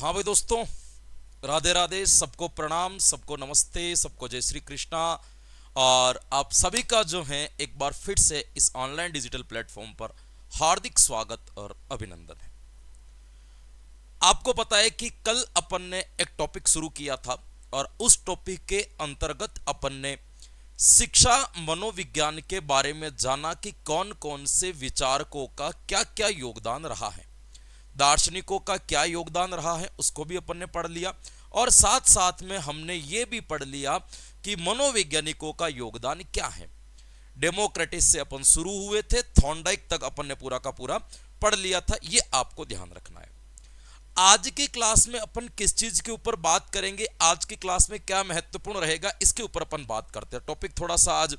हाँ भाई दोस्तों, राधे राधे, सबको प्रणाम, सबको नमस्ते, सबको जय श्री कृष्णा। और आप सभी का जो है एक बार फिर से इस ऑनलाइन डिजिटल प्लेटफॉर्म पर हार्दिक स्वागत और अभिनंदन है। आपको पता है कि कल अपन ने एक टॉपिक शुरू किया था और उस टॉपिक के अंतर्गत अपन ने शिक्षा मनोविज्ञान के बारे में जाना कि कौन कौन से विचारकों का क्या क्या योगदान रहा है, दार्शनिकों का क्या योगदान रहा है उसको भी अपन ने पढ़ लिया। और साथ साथ में हमने ये भी पढ़ लिया कि मनोवैज्ञानिकों का योगदान क्या है। डेमोक्रेटिस से अपन शुरू हुए थे, थॉर्नडाइक तक अपन ने पूरा का पूरा पढ़ लिया था। ये आपको ध्यान रखना है। आज की क्लास में अपन किस चीज के ऊपर बात करेंगे, आज की क्लास में क्या महत्वपूर्ण रहेगा, इसके ऊपर अपन बात करते हैं। टॉपिक थोड़ा सा आज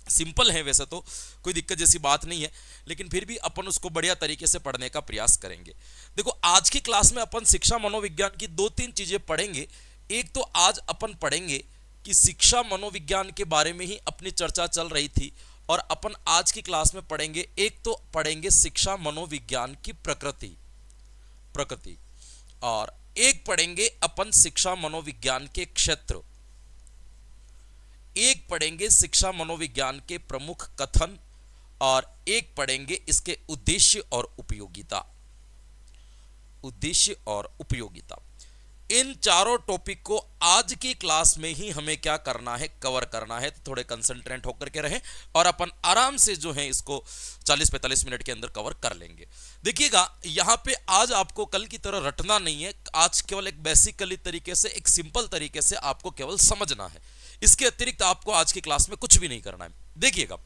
सिंपल है, वैसे तो कोई दिक्कत जैसी बात नहीं है, लेकिन फिर भी अपन उसको बढ़िया तरीके से पढ़ने का प्रयास करेंगे। देखो, आज की क्लास में अपन शिक्षा मनोविज्ञान की दो तीन चीजें पढ़ेंगे। एक तो आज अपन पढ़ेंगे कि शिक्षा मनोविज्ञान के बारे में ही अपनी चर्चा चल रही थी, और अपन आज की क्लास में पढ़ेंगे, एक तो पढ़ेंगे शिक्षा मनोविज्ञान की प्रकृति प्रकृति और एक पढ़ेंगे अपन शिक्षा मनोविज्ञान के क्षेत्र, एक पढ़ेंगे शिक्षा मनोविज्ञान के प्रमुख कथन, और एक पढ़ेंगे इसके उद्देश्य और उपयोगिता। उद्देश्य और उपयोगिता, इन चारों टॉपिक को आज की क्लास में ही हमें क्या करना है, कवर करना है। तो थोड़े कंसंट्रेट होकर के रहें और अपन आराम से जो है इसको 40-45 मिनट के अंदर कवर कर लेंगे। देखिएगा, यहां पे आज आपको कल की तरह रटना नहीं है। आज केवल एक बेसिकली तरीके से, एक सिंपल तरीके से आपको केवल समझना है। इसके अतिरिक्त आपको आज की क्लास में कुछ भी नहीं करना है। देखिएगा,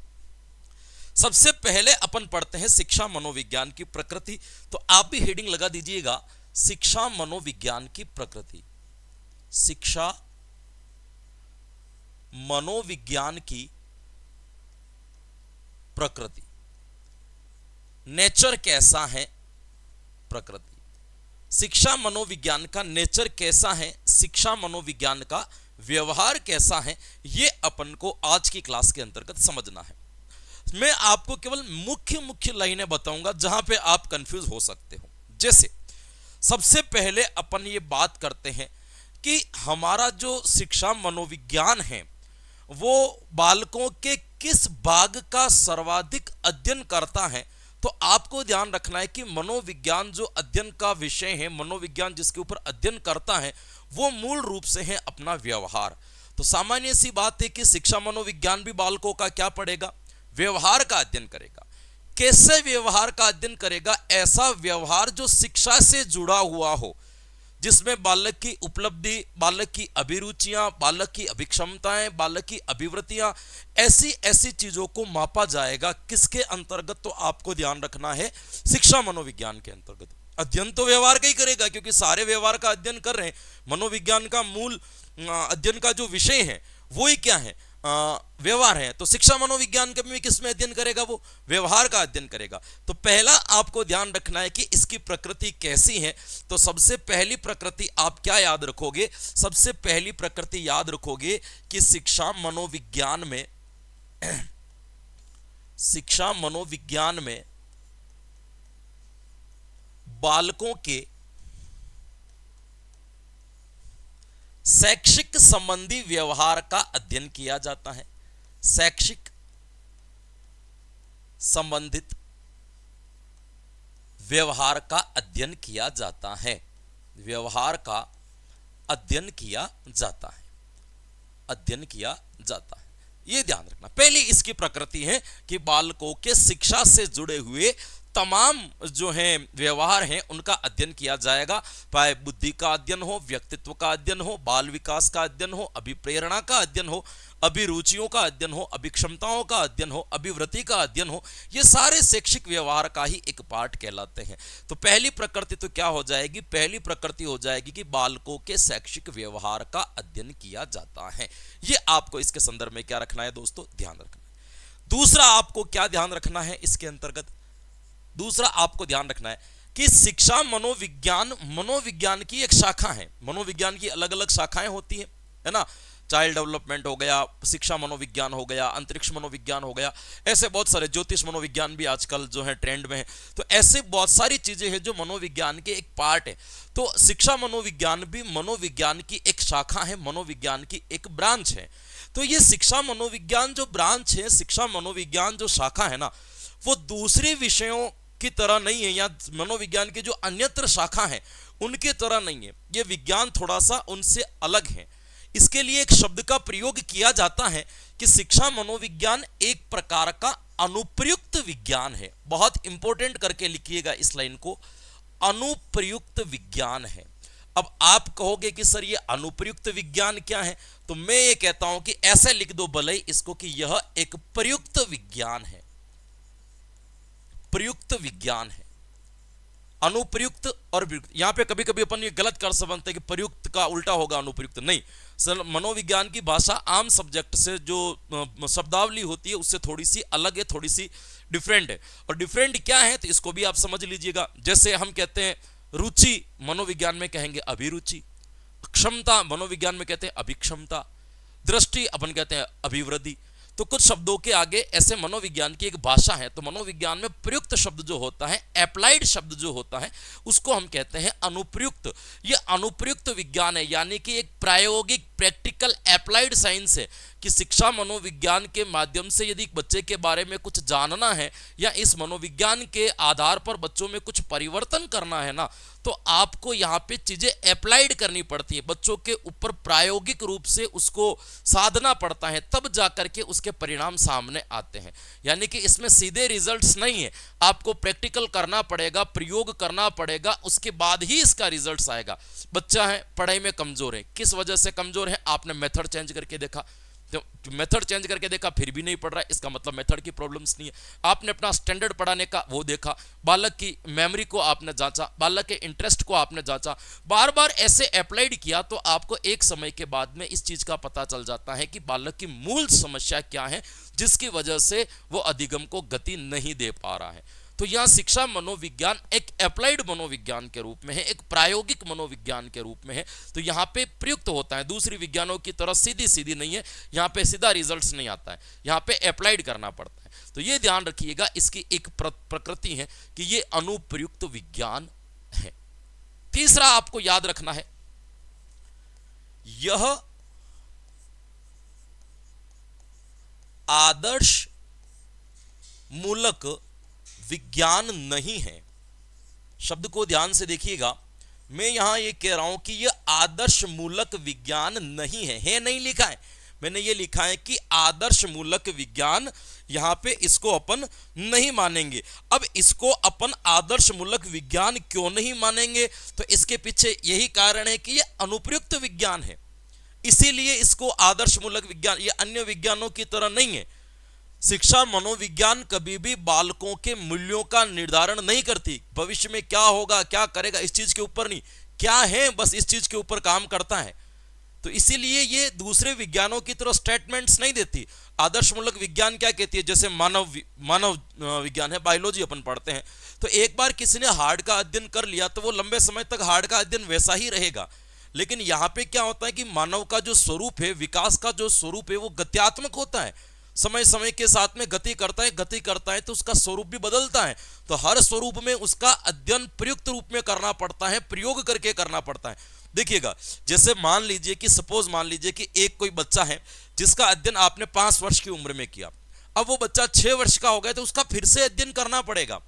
सबसे पहले अपन पढ़ते हैं शिक्षा मनोविज्ञान की प्रकृति। तो आप भी हेडिंग लगा दीजिएगा, शिक्षा मनोविज्ञान की प्रकृति। शिक्षा मनोविज्ञान की प्रकृति, नेचर कैसा है, प्रकृति। शिक्षा मनोविज्ञान का नेचर कैसा है, शिक्षा मनोविज्ञान का व्यवहार कैसा है, यह अपन को आज की क्लास के अंतर्गत समझना है। मैं आपको केवल मुख्य मुख्य लाइनें बताऊंगा जहां पे आप कंफ्यूज हो सकते हो। जैसे सबसे पहले अपन ये बात करते हैं कि हमारा जो शिक्षा मनोविज्ञान है वो बालकों के किस भाग का सर्वाधिक अध्ययन करता है। तो आपको ध्यान रखना है कि मनोविज्ञान जो अध्ययन का विषय है, मनोविज्ञान जिसके ऊपर अध्ययन करता है, वो मूल रूप से है अपना व्यवहार। तो सामान्य सी बात है कि शिक्षा मनोविज्ञान भी बालकों का क्या पढ़ेगा, व्यवहार का अध्ययन करेगा। कैसे व्यवहार का अध्ययन करेगा? ऐसा व्यवहार जो शिक्षा से जुड़ा हुआ हो, जिसमें बालक की उपलब्धि, बालक की अभिरुचियां, बालक की अभिक्षमताएं, बालक की अभिवृत्तियां, ऐसी ऐसी चीजों को मापा जाएगा। किसके अंतर्गत? तो आपको ध्यान रखना है, शिक्षा मनोविज्ञान के अंतर्गत। अध्ययन तो व्यवहार का ही करेगा, क्योंकि सारे व्यवहार का अध्ययन कर रहे हैं। मनोविज्ञान का मूल अध्ययन का जो विषय है वो ही क्या है, व्यवहार है। तो शिक्षा मनोविज्ञान के में किसमें अध्ययन करेगा? वो व्यवहार का अध्ययन करेगा। तो पहला आपको ध्यान रखना है कि इसकी प्रकृति कैसी है। तो सबसे पहली प्रकृति आप क्या याद रखोगे? सबसे पहली प्रकृति याद रखोगे कि शिक्षा मनोविज्ञान में शिक्षा मनोविज्ञान में बालकों के शैक्षिक संबंधी व्यवहार का अध्ययन किया जाता है। शैक्षिक संबंधित व्यवहार का अध्ययन किया जाता है। व्यवहार का अध्ययन किया जाता है, अध्ययन किया जाता है। यह ध्यान रखना। पहली इसकी प्रकृति है कि बालकों के शिक्षा से जुड़े हुए तमाम जो हैं व्यवहार हैं उनका अध्ययन किया जाएगा। चाहे बुद्धि का अध्ययन हो, व्यक्तित्व का अध्ययन हो, बाल विकास का अध्ययन हो, अभिप्रेरणा का अध्ययन हो, अभिरुचियों का अध्ययन हो, अभिक्षमताओं का अध्ययन हो, अभिवृत्ति का अध्ययन हो, ये सारे शैक्षिक व्यवहार का ही एक पार्ट कहलाते हैं। तो पहली प्रकृति तो क्या हो जाएगी? पहली प्रकृति हो जाएगी कि बालकों के शैक्षिक व्यवहार का अध्ययन किया जाता है। ये आपको इसके संदर्भ में क्या रखना है दोस्तों? ध्यान रखना है। दूसरा आपको क्या ध्यान रखना है इसके अंतर्गत? दूसरा आपको ध्यान रखना है कि शिक्षा मनोविज्ञान, मनोविज्ञान की एक शाखा है। मनोविज्ञान की अलग अलग शाखाएं होती है ना। चाइल्ड डेवलपमेंट हो गया, शिक्षा मनोविज्ञान हो गया, अंतरिक्ष मनोविज्ञान हो गया, ऐसे बहुत सारे, ज्योतिष मनोविज्ञान भी आजकल जो है ट्रेंड में है। तो ऐसे बहुत सारी चीजें हैं जो मनोविज्ञान के एक पार्ट है। तो शिक्षा मनोविज्ञान भी मनोविज्ञान की एक शाखा है, मनोविज्ञान की एक ब्रांच है। तो ये शिक्षा मनोविज्ञान जो ब्रांच है, शिक्षा मनोविज्ञान जो शाखा है ना, वो दूसरे विषयों की तरह नहीं है, या मनोविज्ञान की जो अन्यत्र शाखा है उनके तरह नहीं है। ये विज्ञान थोड़ा सा उनसे अलग है। इसके लिए एक शब्द का प्रयोग किया जाता है कि शिक्षा मनोविज्ञान एक प्रकार का अनुप्रयुक्त विज्ञान है। बहुत इंपॉर्टेंट करके लिखिएगा इस लाइन को, अनुप्रयुक्त विज्ञान है। अब आप कहोगे कि सर ये अनुप्रयुक्त विज्ञान क्या है, तो मैं ये कहता हूं कि ऐसे लिख दो भले इसको कि यह एक प्रयुक्त विज्ञान है, प्रयुक्त विज्ञान है। अनुप्रयुक्त और प्रयुक्त, यहां पे कभी कभी अपन ये गलत कर समझते हैं कि प्रयुक्त का उल्टा होगा अनुप्रयुक्त, नहीं सर। मनोविज्ञान की भाषा आम सब्जेक्ट से जो शब्दावली होती है उससे थोड़ी सी अलग है, थोड़ी सी डिफरेंट है। और डिफरेंट क्या है तो इसको भी आप समझ लीजिएगा। जैसे हम कहते हैं रुचि, मनोविज्ञान में कहेंगे अभिरुचि। क्षमता, मनोविज्ञान में कहते हैं अभिक्षमता। दृष्टि, अपन कहते हैं अभिवृद्धि। तो कुछ शब्दों के आगे ऐसे मनोविज्ञान की एक भाषा है। तो मनोविज्ञान में प्रयुक्त शब्द जो होता है, अप्लाइड शब्द जो होता है, उसको हम कहते हैं अनुप्रयुक्त। ये अनुप्रयुक्त विज्ञान है, यानी कि एक प्रायोगिक, प्रैक्टिकल, अप्लाइड साइंस है कि शिक्षा मनोविज्ञान के माध्यम से यदि बच्चे के बारे में कुछ जानना है या इस मनोविज्ञान के आधार पर बच्चों में कुछ परिवर्तन करना है ना, तो आपको यहाँ पे चीजें अप्लाइड करनी पड़ती है, बच्चों के ऊपर प्रायोगिक रूप से उसको साधना पड़ता है, तब जाकर के उसके परिणाम सामने आते हैं। यानी कि इसमें सीधे रिजल्ट्स नहीं है, आपको प्रैक्टिकल करना पड़ेगा, प्रयोग करना पड़ेगा, उसके बाद ही इसका रिजल्ट्स आएगा। बच्चा है पढ़ाई में कमजोर है, किस वजह से कमजोर है, आपने मेथड चेंज करके देखा, तो मेथड चेंज करके देखा फिर भी नहीं पढ़ रहा है, इसका मतलब मेथड की प्रॉब्लम्स नहीं है। आपने अपना स्टैंडर्ड पढ़ाने का वो देखा, बालक की मेमोरी को आपने जांचा, बालक के इंटरेस्ट को आपने जांचा, बार बार ऐसे अप्लाइड किया, तो आपको एक समय के बाद में इस चीज का पता चल जाता है कि बालक की मूल समस्या क्या है जिसकी वजह से वो अधिगम को गति नहीं दे पा रहा है। तो यहां शिक्षा मनोविज्ञान एक अप्लाइड मनोविज्ञान के रूप में है, एक प्रायोगिक मनोविज्ञान के रूप में है। तो यहां पे प्रयुक्त होता है, दूसरी विज्ञानों की तरह सीधी सीधी नहीं है, यहां पे सीधा रिजल्ट्स नहीं आता है, यहां पे अप्लाइड करना पड़ता है। तो ये ध्यान रखिएगा, इसकी एक प्रकृति है कि ये अनुप्रयुक्त विज्ञान है। तीसरा आपको याद रखना है, यह आदर्श मूलक विज्ञान नहीं है। शब्द को ध्यान से देखिएगा, मैं यहां ये कह रहा हूं कि यह आदर्श मूलक विज्ञान नहीं है नहीं लिखा है, मैंने ये लिखा है कि आदर्श मूलक विज्ञान, यहां पे इसको अपन नहीं मानेंगे। अब इसको अपन आदर्श मूलक विज्ञान क्यों नहीं मानेंगे, तो इसके पीछे यही कारण है कि यह अनुप्रयुक्त विज्ञान है, इसीलिए इसको आदर्श मूलक विज्ञान, ये अन्य विज्ञानों की तरह नहीं है। शिक्षा मनोविज्ञान कभी भी बालकों के मूल्यों का निर्धारण नहीं करती, भविष्य में क्या होगा, क्या करेगा, इस चीज के ऊपर नहीं, क्या है बस इस चीज के ऊपर काम करता है। तो इसीलिए ये दूसरे विज्ञानों की तरह स्टेटमेंट्स नहीं देती। आदर्श मूलक विज्ञान क्या कहती है, जैसे मानव विज्ञान है, बायोलॉजी अपन पढ़ते हैं, तो एक बार किसी ने हार्ट का अध्ययन कर लिया तो वो लंबे समय तक हार्ट का अध्ययन वैसा ही रहेगा। लेकिन यहां पे क्या होता है कि मानव का जो स्वरूप है, विकास का जो स्वरूप है, वो गत्यात्मक होता है, समय समय के साथ में गति करता है तो उसका स्वरूप भी बदलता है। तो हर स्वरूप में उसका अध्ययन प्रयुक्त रूप में करना पड़ता है, प्रयोग करके करना पड़ता है। देखिएगा, जैसे मान लीजिए कि एक कोई बच्चा है जिसका अध्ययन आपने 5 वर्ष की उम्र में किया, अब वो बच्चा 6 वर्ष का हो गया तो उसका फिर से अध्ययन करना पड़ेगा।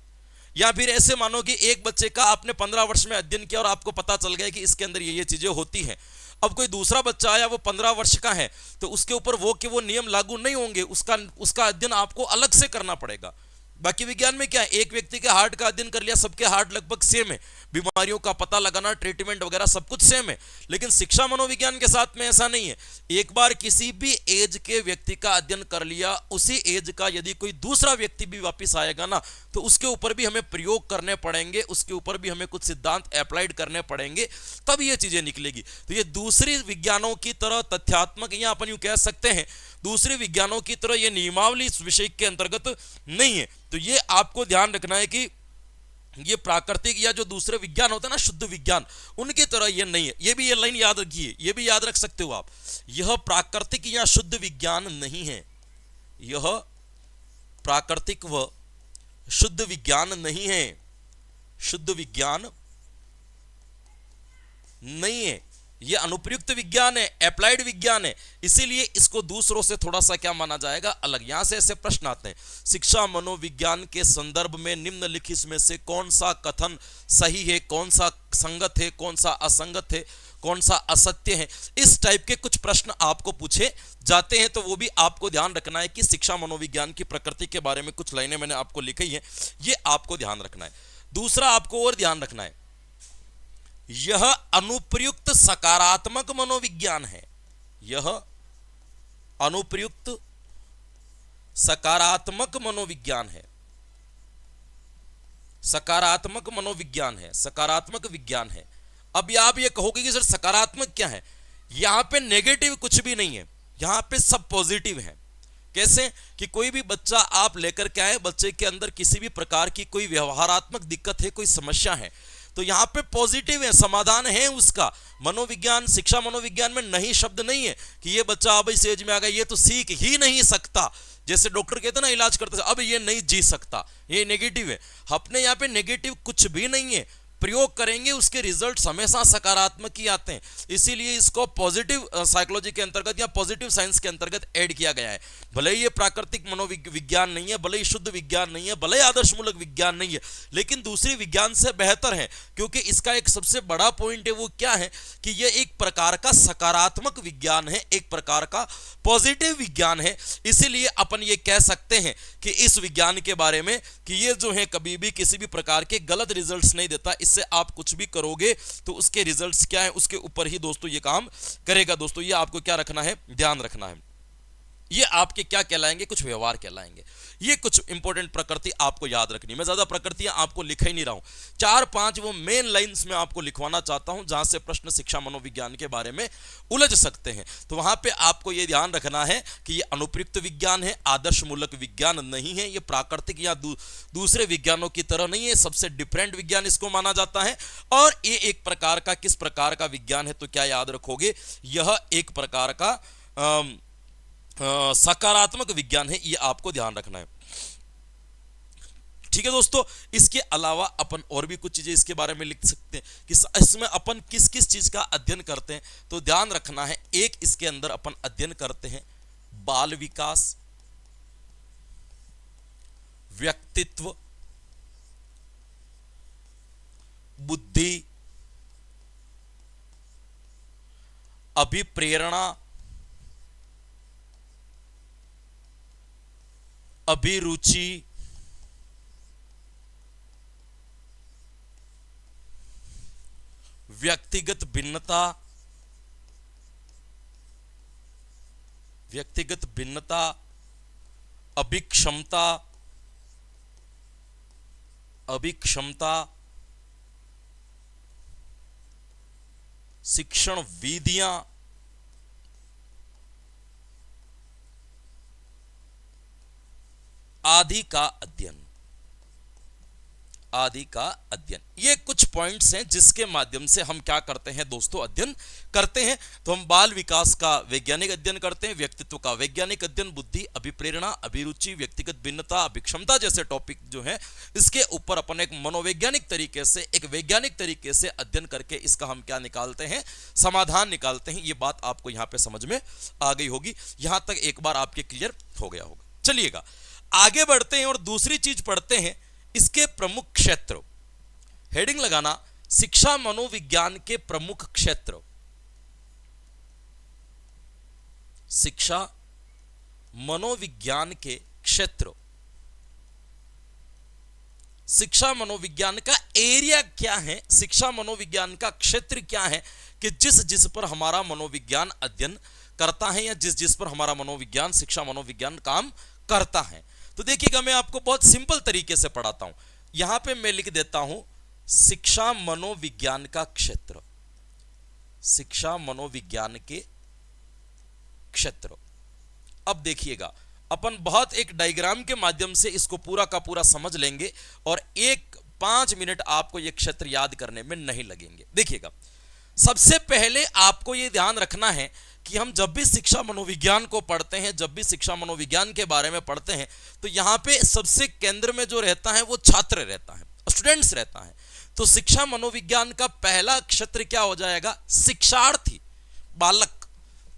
या फिर ऐसे मानो कि एक बच्चे का आपने 15 वर्ष में अध्ययन किया और आपको पता चल गया कि इसके अंदर ये चीजें होती हैं। अब कोई दूसरा बच्चा आया, वो 15 वर्ष का है, तो उसके ऊपर वो नियम लागू नहीं होंगे, उसका अध्ययन आपको अलग से करना पड़ेगा। बाकी विज्ञान में क्या है, एक व्यक्ति के हार्ट का अध्ययन कर लिया, सबके हार्ट लगभग सेम है, बीमारियों का पता लगाना, ट्रीटमेंट वगैरह सब कुछ सेम है। लेकिन शिक्षा मनोविज्ञान के साथ में ऐसा नहीं है। एक बार किसी भी एज के व्यक्ति का अध्ययन कर लिया, उसी एज का यदि कोई दूसरा व्यक्ति भी वापस आएगा ना, तो उसके ऊपर भी हमें प्रयोग करने पड़ेंगे, उसके ऊपर भी हमें कुछ सिद्धांत अप्लाइड करने पड़ेंगे, तब ये चीजें निकलेगी। तो ये दूसरी विज्ञानों की तरह तथ्यात्मक, या अपन यूं कह सकते हैं दूसरे विज्ञानों की तरह ये नियमावली इस विषय के अंतर्गत नहीं है। तो ये आपको ध्यान रखना है कि ये प्राकृतिक या जो दूसरे विज्ञान होता है ना, शुद्ध विज्ञान, उनकी तरह ये नहीं है। ये भी ये लाइन याद रखिए, ये भी याद रख सकते हो आप। यह प्राकृतिक या शुद्ध विज्ञान नहीं है, यह प्राकृतिक व शुद्ध विज्ञान नहीं है, शुद्ध विज्ञान नहीं है, यह अनुप्रयुक्त विज्ञान है, अप्लाइड विज्ञान है। इसीलिए इसको दूसरों से थोड़ा सा क्या माना जाएगा, अलग। यहां से ऐसे प्रश्न आते हैं, शिक्षा मनोविज्ञान के संदर्भ में निम्नलिखित में से कौन सा कथन सही है, कौन सा संगत है, कौन सा असंगत है, कौन सा असत्य है। इस टाइप के कुछ प्रश्न आपको पूछे जाते हैं, तो वो भी आपको ध्यान रखना है कि शिक्षा मनोविज्ञान की प्रकृति के बारे में कुछ लाइनें मैंने आपको लिखी है, ये आपको ध्यान रखना है। दूसरा आपको और ध्यान रखना है, यह अनुप्रयुक्त सकारात्मक मनोविज्ञान है, यह अनुप्रयुक्त सकारात्मक मनोविज्ञान है, सकारात्मक मनोविज्ञान है, सकारात्मक विज्ञान है। अब आप ये कहोगे कि सर सकारात्मक क्या है, यहां पे नेगेटिव कुछ भी नहीं है, यहां पे सब पॉजिटिव है। कैसे कि कोई भी बच्चा आप लेकर के आए, बच्चे के अंदर किसी भी प्रकार की कोई व्यवहारात्मक दिक्कत है, कोई समस्या है, तो यहां पे पॉजिटिव है, समाधान है उसका। मनोविज्ञान, शिक्षा मनोविज्ञान में नहीं शब्द नहीं है कि ये बच्चा अब इस एज में आ गया, ये तो सीख ही नहीं सकता। जैसे डॉक्टर कहते ना इलाज करते अब ये नहीं जी सकता, ये नेगेटिव है। अपने यहाँ पे नेगेटिव कुछ भी नहीं है, प्रयोग करेंगे उसके रिजल्ट हमेशा सकारात्मक ही आते हैं। इसीलिए इसको पॉजिटिव साइकोलॉजी के अंतर्गत या पॉजिटिव साइंस के अंतर्गत ऐड किया गया है। भले ही ये प्राकृतिक मनोविज्ञान नहीं है, भले ही शुद्ध विज्ञान नहीं है, भले ही आदर्शमूलक विज्ञान नहीं है, लेकिन दूसरी विज्ञान से बेहतर है, क्योंकि इसका एक सबसे बड़ा पॉइंट है, वो क्या है कि ये एक प्रकार का सकारात्मक विज्ञान है, एक प्रकार का पॉजिटिव विज्ञान है। इसीलिए अपन ये कह सकते हैं कि इस विज्ञान के बारे में कि ये जो है कभी भी किसी भी प्रकार के गलत रिजल्ट्स नहीं देता। इससे आप कुछ भी करोगे तो उसके रिजल्ट्स क्या है, उसके ऊपर ही दोस्तों ये काम करेगा। दोस्तों ये आपको क्या रखना है, ध्यान रखना है। ये आपके क्या कहलाएंगे, कुछ व्यवहार कहलाएंगे। ये कुछ इंपॉर्टेंट प्रकृति आपको याद रखनी। मैं ज्यादा प्रकृतियां आपको लिख ही नहीं रहा हूं, 4-5 वो मेन लाइंस में आपको लिखवाना चाहता हूं, जहां से प्रश्न शिक्षा मनोविज्ञान के बारे में उलझ सकते हैं। तो वहां पे आपको ये ध्यान रखना है कि ये अनुप्रयुक्त विज्ञान है, आदर्शमूलक विज्ञान नहीं है, ये प्राकृतिक या दूसरे विज्ञानों की तरह नहीं है, सबसे डिफरेंट विज्ञान इसको माना जाता है। और ये एक प्रकार का, किस प्रकार का विज्ञान है, तो क्या याद रखोगे, यह एक प्रकार का सकारात्मक विज्ञान है, ये आपको ध्यान रखना है। ठीक है दोस्तों, इसके अलावा अपन और भी कुछ चीजें इसके बारे में लिख सकते हैं कि इसमें अपन किस किस चीज का अध्ययन करते हैं। तो ध्यान रखना है, एक इसके अंदर अपन अध्ययन करते हैं बाल विकास, व्यक्तित्व, बुद्धि, अभिप्रेरणा, अभिरुचि, व्यक्तिगत भिन्नता, व्यक्तिगत भिन्नता, अभिक्षमता, अभिक्षमता, शिक्षण विधियां, आदि का अध्ययन, आदि का अध्ययन। ये कुछ पॉइंट्स हैं जिसके माध्यम से हम क्या करते हैं दोस्तों, अध्ययन करते हैं। तो हम बाल विकास का वैज्ञानिक अध्ययन करते हैं, व्यक्तित्व का वैज्ञानिक अध्ययन, बुद्धि, अभिप्रेरणा, अभिरुचि, व्यक्तिगत भिन्नता, अभिक्षमता जैसे टॉपिक जो है, इसके ऊपर अपन एक मनोवैज्ञानिक तरीके से, एक वैज्ञानिक तरीके से अध्ययन करके इसका हम क्या निकालते हैं, समाधान निकालते हैं। ये बात आपको यहां पर समझ में आ गई होगी, यहां तक एक बार आपके क्लियर हो गया होगा। चलिएगा आगे बढ़ते हैं और दूसरी चीज पढ़ते हैं, इसके प्रमुख क्षेत्र। हेडिंग लगाना, शिक्षा मनोविज्ञान के प्रमुख क्षेत्र। शिक्षा मनोविज्ञान के क्षेत्र, शिक्षा मनोविज्ञान का एरिया क्या है, शिक्षा मनोविज्ञान का क्षेत्र क्या है कि जिस पर हमारा मनोविज्ञान अध्ययन करता है या जिस पर हमारा मनोविज्ञान, शिक्षा मनोविज्ञान काम करता है। तो देखिएगा, मैं आपको बहुत सिंपल तरीके से पढ़ाता हूं। यहां पे मैं लिख देता हूं शिक्षा मनोविज्ञान का क्षेत्र, शिक्षा मनोविज्ञान के क्षेत्र। अब देखिएगा, अपन बहुत एक डायग्राम के माध्यम से इसको पूरा का पूरा समझ लेंगे और एक 5 मिनट आपको ये क्षेत्र याद करने में नहीं लगेंगे। देखिएगा, सबसे पहले आपको ये ध्यान रखना है कि हम जब भी शिक्षा मनोविज्ञान को पढ़ते हैं, जब भी शिक्षा मनोविज्ञान के बारे में पढ़ते हैं, तो यहाँ पे सबसे केंद्र में जो रहता है वो छात्र रहता है, स्टूडेंट्स रहता है। तो शिक्षा मनोविज्ञान का पहला क्षेत्र क्या हो जाएगा? शिक्षार्थी, बालक।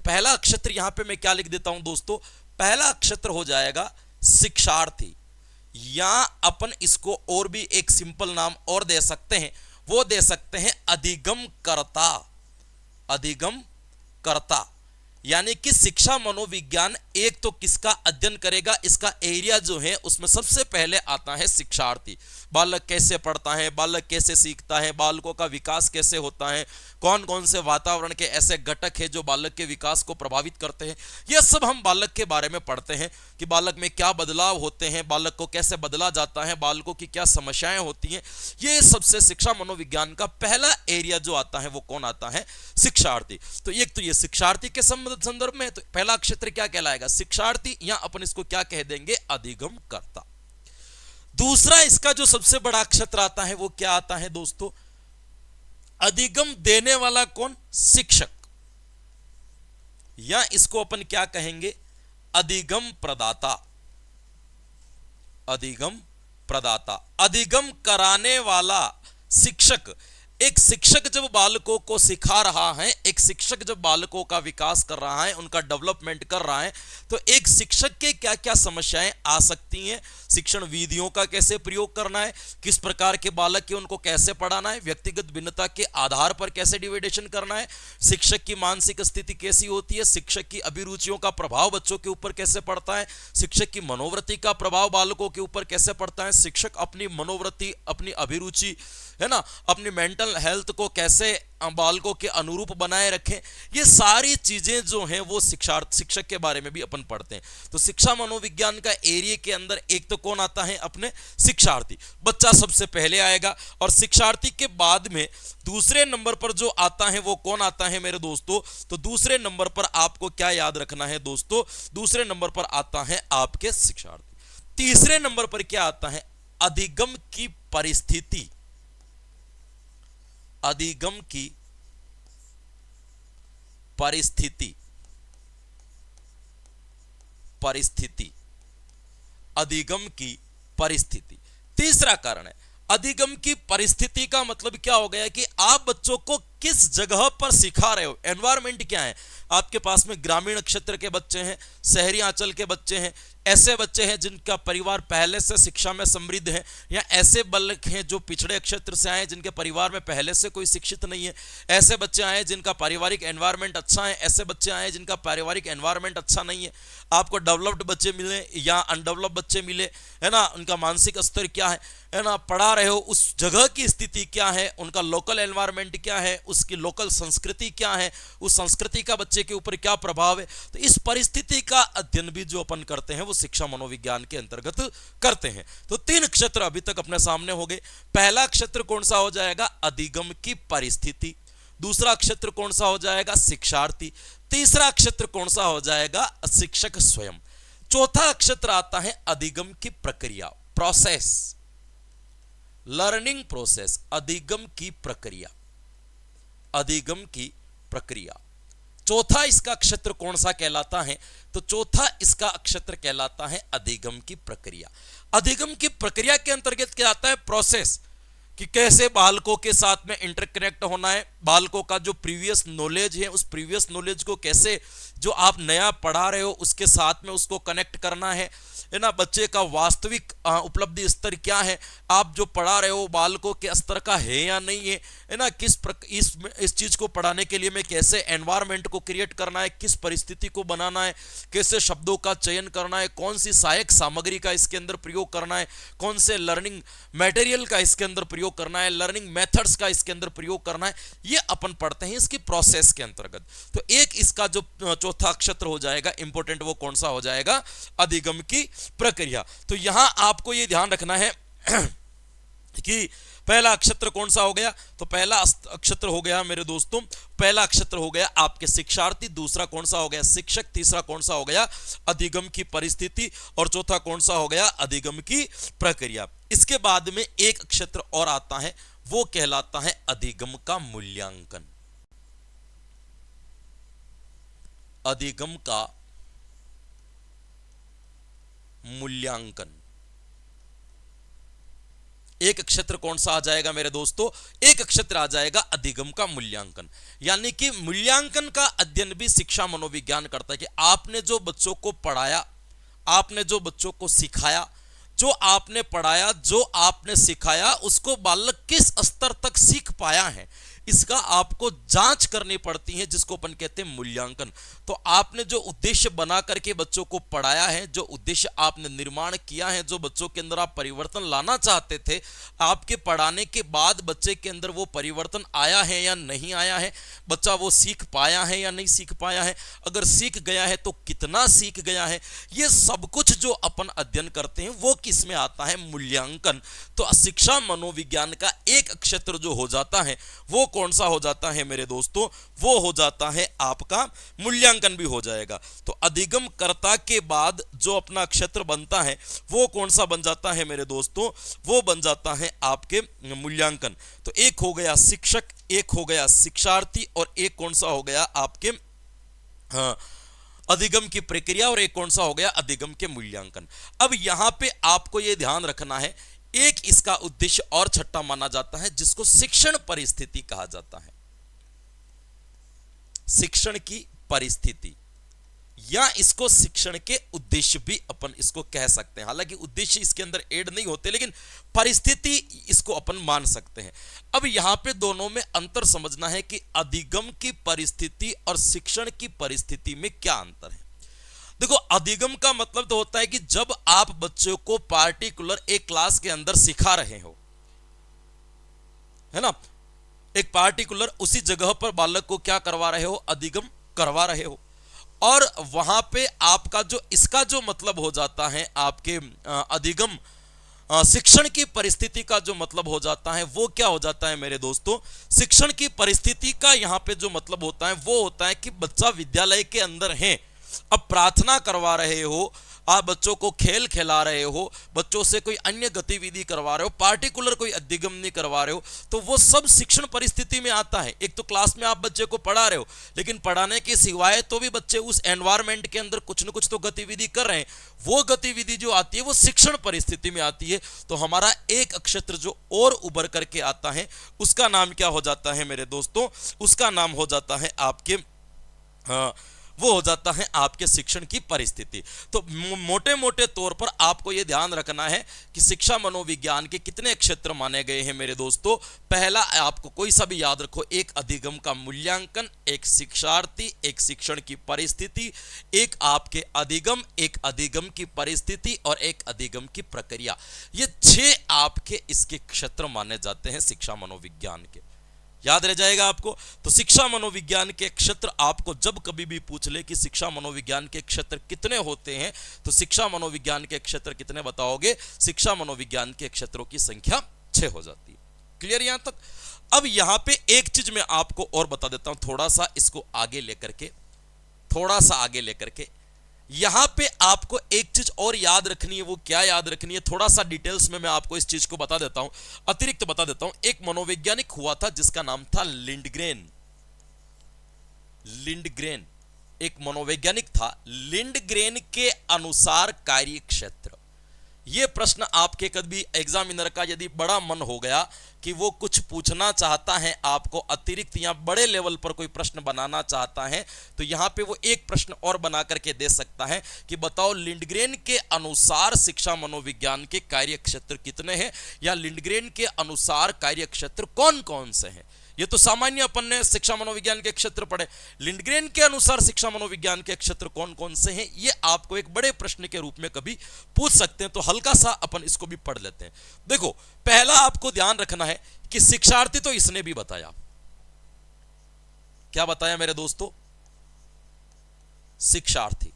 पहला क्षेत्र यहां पे मैं क्या लिख देता हूं दोस्तों? पहला क्षेत्र हो जाएगा शिक्षार्थी, या अपन इसको और भी एक सिंपल नाम और दे सकते हैं, वो दे सकते हैं अधिगमकर्ता। अधिगमकर्ता यानी कि शिक्षा मनोविज्ञान एक तो किसका अध्ययन करेगा, इसका एरिया जो है उसमें सबसे पहले आता है शिक्षार्थी। बालक कैसे पढ़ता है, बालक कैसे सीखता है, बालकों का विकास कैसे होता है, कौन कौन से वातावरण के ऐसे घटक हैं जो बालक के विकास को प्रभावित करते हैं, यह सब हम बालक के बारे में पढ़ते हैं कि बालक में क्या बदलाव होते हैं, बालक को कैसे बदला जाता है, बालकों की क्या समस्याएं होती हैं। ये सबसे शिक्षा मनोविज्ञान का पहला एरिया जो आता है वो कौन आता है? शिक्षार्थी। तो एक तो ये शिक्षार्थी के संदर्भ में तो पहला क्षेत्र क्या कहलाएगा? शिक्षार्थी, या अपन इसको क्या कह देंगे? अधिगमकर्ता। दूसरा इसका जो सबसे बड़ा क्षेत्र आता है वो क्या आता है दोस्तों? अधिगम देने वाला कौन? शिक्षक, या इसको अपन क्या कहेंगे? अधिगम प्रदाता। अधिगम प्रदाता, अधिगम कराने वाला शिक्षक। एक शिक्षक जब बालकों को सिखा रहा है, एक शिक्षक जब बालकों का विकास कर रहा है, उनका डेवलपमेंट कर रहा है, तो एक शिक्षक के क्या क्या समस्याएं आ सकती हैं, शिक्षण विधियों का कैसे प्रयोग करना है, किस प्रकार के बालक के उनको कैसे पढ़ाना है, व्यक्तिगत भिन्नता के आधार पर कैसे डिवाइडेशन करना है, शिक्षक की मानसिक स्थिति कैसी होती है, शिक्षक की अभिरुचियों का प्रभाव बच्चों के ऊपर कैसे पड़ता है, शिक्षक की मनोवृत्ति का प्रभाव बालकों के ऊपर कैसे पड़ता है, शिक्षक अपनी मनोवृत्ति, अपनी अभिरुचि है ना, अपनी मेंटल हेल्थ को कैसे बालकों के अनुरूप बनाए रखें, ये सारी चीजें जो हैं वो शिक्षक के बारे में भी अपन पढ़ते हैं। तो शिक्षा मनोविज्ञान का एरिया के अंदर एक तो कौन आता है? अपने शिक्षार्थी, बच्चा सबसे पहले आएगा, और शिक्षार्थी के बाद में दूसरे नंबर पर जो आता है वो कौन आता है मेरे दोस्तों? तो दूसरे नंबर पर आपको क्या याद रखना है दोस्तों? दूसरे नंबर पर आता है आपके शिक्षार्थी। तीसरे नंबर पर क्या आता है? अधिगम की परिस्थिति। अधिगम की परिस्थिति, परिस्थिति, अधिगम की परिस्थिति। तीसरा कारण है अधिगम की परिस्थिति का मतलब क्या हो गया कि आप बच्चों को किस जगह पर सिखा रहे हो, एनवायरमेंट क्या है। आपके पास में ग्रामीण क्षेत्र के बच्चे हैं, शहरी आंचल के बच्चे हैं, ऐसे बच्चे हैं जिनका परिवार पहले से शिक्षा में समृद्ध है, या ऐसे बालक हैं जो पिछड़े क्षेत्र से आए जिनके परिवार में पहले से कोई शिक्षित नहीं है, ऐसे बच्चे आए जिनका पारिवारिक एनवायरमेंट अच्छा है, ऐसे बच्चे आए जिनका पारिवारिक एनवायरमेंट अच्छा नहीं है। आपको डेवलप्ड बच्चे मिले या अनडेवलप्ड बच्चे मिले, है ना, उनका मानसिक स्तर क्या है ना, पढ़ा रहे हो उस जगह की स्थिति क्या है, उनका लोकल एनवायरमेंट क्या है, उसकी लोकल संस्कृति क्या है, उस संस्कृति का बच्चे के ऊपर क्या प्रभाव है। तो इस परिस्थिति का अध्ययन भी जो अपन करते हैं वो शिक्षा मनोविज्ञान के अंतर्गत करते हैं। तो 3 क्षेत्र अभी तक अपने सामने हो गए। पहला क्षेत्र कौन सा हो जाएगा? अधिगम की परिस्थिति। दूसरा क्षेत्र कौन सा हो जाएगा? शिक्षार्थी। तीसरा क्षेत्र कौन सा हो जाएगा? शिक्षक स्वयं। चौथा क्षेत्र आता है अधिगम की प्रक्रिया, प्रोसेस, लर्निंग प्रोसेस। अधिगम की प्रक्रिया, अधिगम की प्रक्रिया। चौथा इसका क्षेत्र कौन सा कहलाता है? तो चौथा इसका क्षेत्र कहलाता है अधिगम की प्रक्रिया। अधिगम की प्रक्रिया के अंतर्गत क्या आता है? प्रोसेस, कि कैसे बालकों के साथ में इंटरकनेक्ट होना है, बालकों का जो प्रीवियस नॉलेज है उस प्रीवियस नॉलेज को कैसे जो आप नया पढ़ा रहे हो उसके साथ में उसको कनेक्ट करना है ना, बच्चे का वास्तविक उपलब्धि स्तर क्या है, आप जो पढ़ा रहे हो बालकों के स्तर का है या नहीं है ना, इस चीज को पढ़ाने के लिए मैं कैसे एनवायरमेंट को क्रिएट करना है, किस परिस्थिति को बनाना है, कैसे शब्दों का चयन करना है, कौन सी सहायक सामग्री का इसके अंदर प्रयोग करना है, कौन से लर्निंग मटेरियल का इसके अंदर प्रयोग करना है, लर्निंग मेथड्स का इसके अंदर प्रयोग करना है, ये अपन पढ़ते हैं इसकी प्रोसेस के अंतर्गत। तो एक इसका जो चौथा क्षेत्र हो जाएगा इंपॉर्टेंट, वो कौन सा हो जाएगा? अधिगम की प्रक्रिया। तो यहां आपको यह ध्यान रखना है कि पहला क्षेत्र कौन सा हो गया? तो पहला क्षेत्र हो गया मेरे दोस्तों, पहला क्षेत्र हो गया आपके शिक्षार्थी, दूसरा कौन सा हो गया? शिक्षक, तीसरा कौन सा हो गया? अधिगम की परिस्थिति, और चौथा कौन सा हो गया? अधिगम की प्रक्रिया। इसके बाद में एक क्षेत्र और आता है, वो कहलाता है अधिगम का मूल्यांकन। अधिगम का मूल्यांकन। एक क्षेत्र कौन सा आ जाएगा मेरे दोस्तों? एक क्षेत्र आ जाएगा अधिगम का मूल्यांकन। यानी कि मूल्यांकन का अध्ययन भी शिक्षा मनोविज्ञान करता है कि आपने जो बच्चों को पढ़ाया, आपने जो बच्चों को सिखाया, जो आपने पढ़ाया, जो आपने सिखाया, उसको बालक किस स्तर तक सीख पाया है, इसका आपको जांच करनी पड़ती है, जिसको अपन कहते हैं मूल्यांकन। तो आपने जो उद्देश्य बना करके बच्चों को पढ़ाया है, जो उद्देश्य आपने निर्माण किया है, जो बच्चों के अंदर आप परिवर्तन लाना चाहते थे, आपके पढ़ाने के बाद बच्चे के अंदर वो परिवर्तन आया है या नहीं आया है, बच्चा वो सीख पाया है या नहीं सीख पाया है, अगर सीख गया है तो कितना सीख गया है, ये सब कुछ जो अपन अध्ययन करते हैं वो किस में आता है? मूल्यांकन। तो शिक्षा मनोविज्ञान का एक क्षेत्र जो हो जाता है वो कौन सा हो जाता है मेरे दोस्तों? वो हो जाता है आपका मूल्यांकन भी हो जाएगा। तो अधिगम कर्ता के बाद जो अपना क्षेत्र बनता है वो कौन सा बन जाता है मेरे दोस्तों? वो बन जाता है आपके मूल्यांकन। तो एक हो गया शिक्षक, एक हो गया शिक्षार्थी, और एक कौन सा हो गया आपके अधिगम की प्रक्रिया, और एक कौन सा हो गया? अधिगम के मूल्यांकन। अब यहां पे आपको यह ध्यान रखना है, एक इसका उद्देश्य और छठा माना जाता है जिसको शिक्षण परिस्थिति कहा जाता है। शिक्षण की परिस्थिति, या इसको शिक्षण के उद्देश्य भी अपन इसको कह सकते हैं। हालांकि उद्देश्य इसके अंदर ऐड नहीं होते, लेकिन परिस्थिति इसको अपन मान सकते हैं। अब यहां पे दोनों में अंतर समझना है कि अधिगम की परिस्थिति और शिक्षण की परिस्थिति में क्या अंतर है। देखो, अधिगम का मतलब तो होता है कि जब आप बच्चों को पार्टिकुलर एक क्लास के अंदर सिखा रहे हो, है ना, एक पार्टिकुलर उसी जगह पर बालक को क्या करवा रहे हो? अधिगम करवा रहे हो। और वहां पे आपका जो इसका जो मतलब हो जाता है आपके अधिगम शिक्षण की परिस्थिति का जो मतलब हो जाता है वो क्या हो जाता है मेरे दोस्तों? शिक्षण की परिस्थिति का यहां पे जो मतलब होता है वो होता है कि बच्चा विद्यालय के अंदर है, अब प्रार्थना करवा रहे हो, आप बच्चों को खेल खिला रहे हो, बच्चों से कोई अन्य गतिविधि करवा रहे हो, पार्टिकुलर कोई अधिगम नहीं करवा रहे हो, तो वो सब शिक्षण परिस्थिति में आता है। एक तो क्लास में आप बच्चे को पढ़ा रहे हो, लेकिन पढ़ाने के सिवाय तो भी बच्चे उस एनवायरनमेंट के अंदर कुछ न कुछ तो गतिविधि कर रहे हैं, वो गतिविधि जो आती है वो शिक्षण परिस्थिति में आती है। तो हमारा एक क्षेत्र जो और उभर करके आता है उसका नाम क्या हो जाता है मेरे दोस्तों? उसका नाम हो जाता है आपके वो हो जाता है आपके शिक्षण की परिस्थिति। तो मोटे मोटे तौर पर आपको यह ध्यान रखना है कि शिक्षा मनोविज्ञान के कितने क्षेत्र माने गए हैं मेरे दोस्तों। पहला आपको कोई सा भी याद रखो, एक अधिगम का मूल्यांकन, एक शिक्षार्थी, एक शिक्षण की परिस्थिति, एक आपके अधिगम, एक अधिगम की परिस्थिति और एक अधिगम की प्रक्रिया। ये 6 आपके इसके क्षेत्र माने जाते हैं शिक्षा मनोविज्ञान के। याद रह जाएगा आपको। तो शिक्षा मनोविज्ञान के क्षेत्र आपको जब कभी भी पूछ ले कि शिक्षा मनोविज्ञान के क्षेत्र कितने होते हैं, तो शिक्षा मनोविज्ञान के क्षेत्र कितने बताओगे? शिक्षा मनोविज्ञान के क्षेत्रों की संख्या 6 हो जाती है। क्लियर यहां तक? अब यहां पे एक चीज मैं आपको और बता देता हूं, थोड़ा सा इसको आगे लेकर के, थोड़ा सा आगे लेकर के यहां पे आपको एक चीज और याद रखनी है। वो क्या याद रखनी है? थोड़ा सा डिटेल्स में मैं आपको इस चीज को बता देता हूं, अतिरिक्त बता देता हूं। एक मनोवैज्ञानिक हुआ था जिसका नाम था लिंडग्रेन। लिंडग्रेन एक मनोवैज्ञानिक था। लिंडग्रेन के अनुसार कार्य क्षेत्र, ये प्रश्न आपके कभी एग्जामिनर का यदि बड़ा मन हो गया कि वो कुछ पूछना चाहता है आपको अतिरिक्त या बड़े लेवल पर कोई प्रश्न बनाना चाहता है, तो यहां पे वो एक प्रश्न और बना करके दे सकता है कि बताओ लिंडग्रेन के अनुसार शिक्षा मनोविज्ञान के कार्य क्षेत्र कितने हैं, या लिंडग्रेन के अनुसार कार्य क्षेत्र कौन कौन से हैं। ये तो सामान्य अपन ने शिक्षा मनोविज्ञान के क्षेत्र पढ़े, लिंडग्रेन के अनुसार शिक्षा मनोविज्ञान के क्षेत्र कौन कौन से हैं, ये आपको एक बड़े प्रश्न के रूप में कभी पूछ सकते हैं। तो हल्का सा अपन इसको भी पढ़ लेते हैं। देखो, पहला आपको ध्यान रखना है कि शिक्षार्थी तो इसने भी बताया। क्या बताया मेरे दोस्तों? शिक्षार्थी।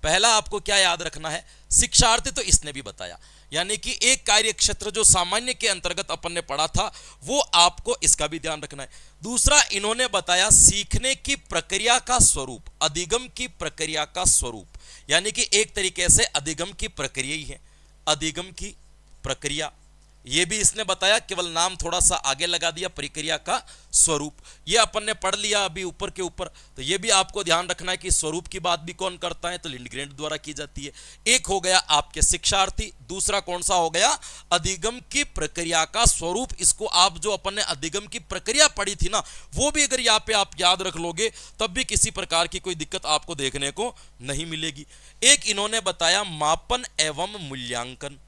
पहला आपको क्या याद रखना है? शिक्षार्थी तो इसने भी बताया, यानी कि एक कार्य क्षेत्र जो सामान्य के अंतर्गत अपन ने पढ़ा था वो आपको इसका भी ध्यान रखना है। दूसरा, इन्होंने बताया सीखने की प्रक्रिया का स्वरूप, अधिगम की प्रक्रिया का स्वरूप, यानी कि एक तरीके से अधिगम की प्रक्रिया ही है, अधिगम की प्रक्रिया, ये भी इसने बताया, केवल नाम थोड़ा सा आगे लगा दिया, प्रक्रिया का स्वरूप। ये अपन ने पढ़ लिया अभी ऊपर के ऊपर। तो ये भी आपको ध्यान रखना है कि स्वरूप की बात भी कौन करता है, तो लिंडग्रेन द्वारा की जाती है। एक हो गया आपके शिक्षार्थी, दूसरा कौन सा हो गया, अधिगम की प्रक्रिया का स्वरूप। इसको आप जो अपन ने अधिगम की प्रक्रिया पढ़ी थी ना, वो भी अगर यहाँ पे आप याद रख लोगे तब भी किसी प्रकार की कोई दिक्कत आपको देखने को नहीं मिलेगी। एक इन्होंने बताया मापन एवं मूल्यांकन,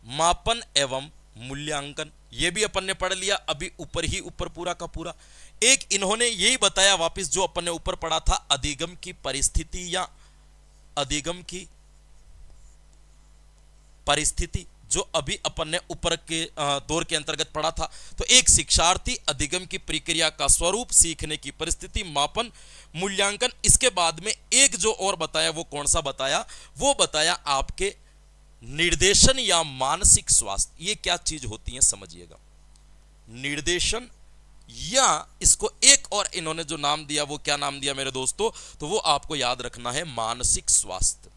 मापन एवं मूल्यांकन, ये भी अपन ने पढ़ लिया अभी ऊपर पूरा का पूरा। एक इन्होंने यही बताया वापस जो अपन ने ऊपर पढ़ा था, अधिगम की परिस्थिति या अधिगम की परिस्थिति, जो अभी अपन ने ऊपर के दौर के अंतर्गत पढ़ा था। तो एक शिक्षार्थी, अधिगम की प्रक्रिया का स्वरूप, सीखने की परिस्थिति, मापन, मूल्यांकन। इसके बाद में एक जो और बताया, वो कौन सा बताया, वो बताया आपके निर्देशन या मानसिक स्वास्थ्य। ये क्या चीज होती है समझिएगा, निर्देशन या इसको एक और इन्होंने जो नाम दिया, वो क्या नाम दिया मेरे दोस्तों, तो वो आपको याद रखना है, मानसिक स्वास्थ्य।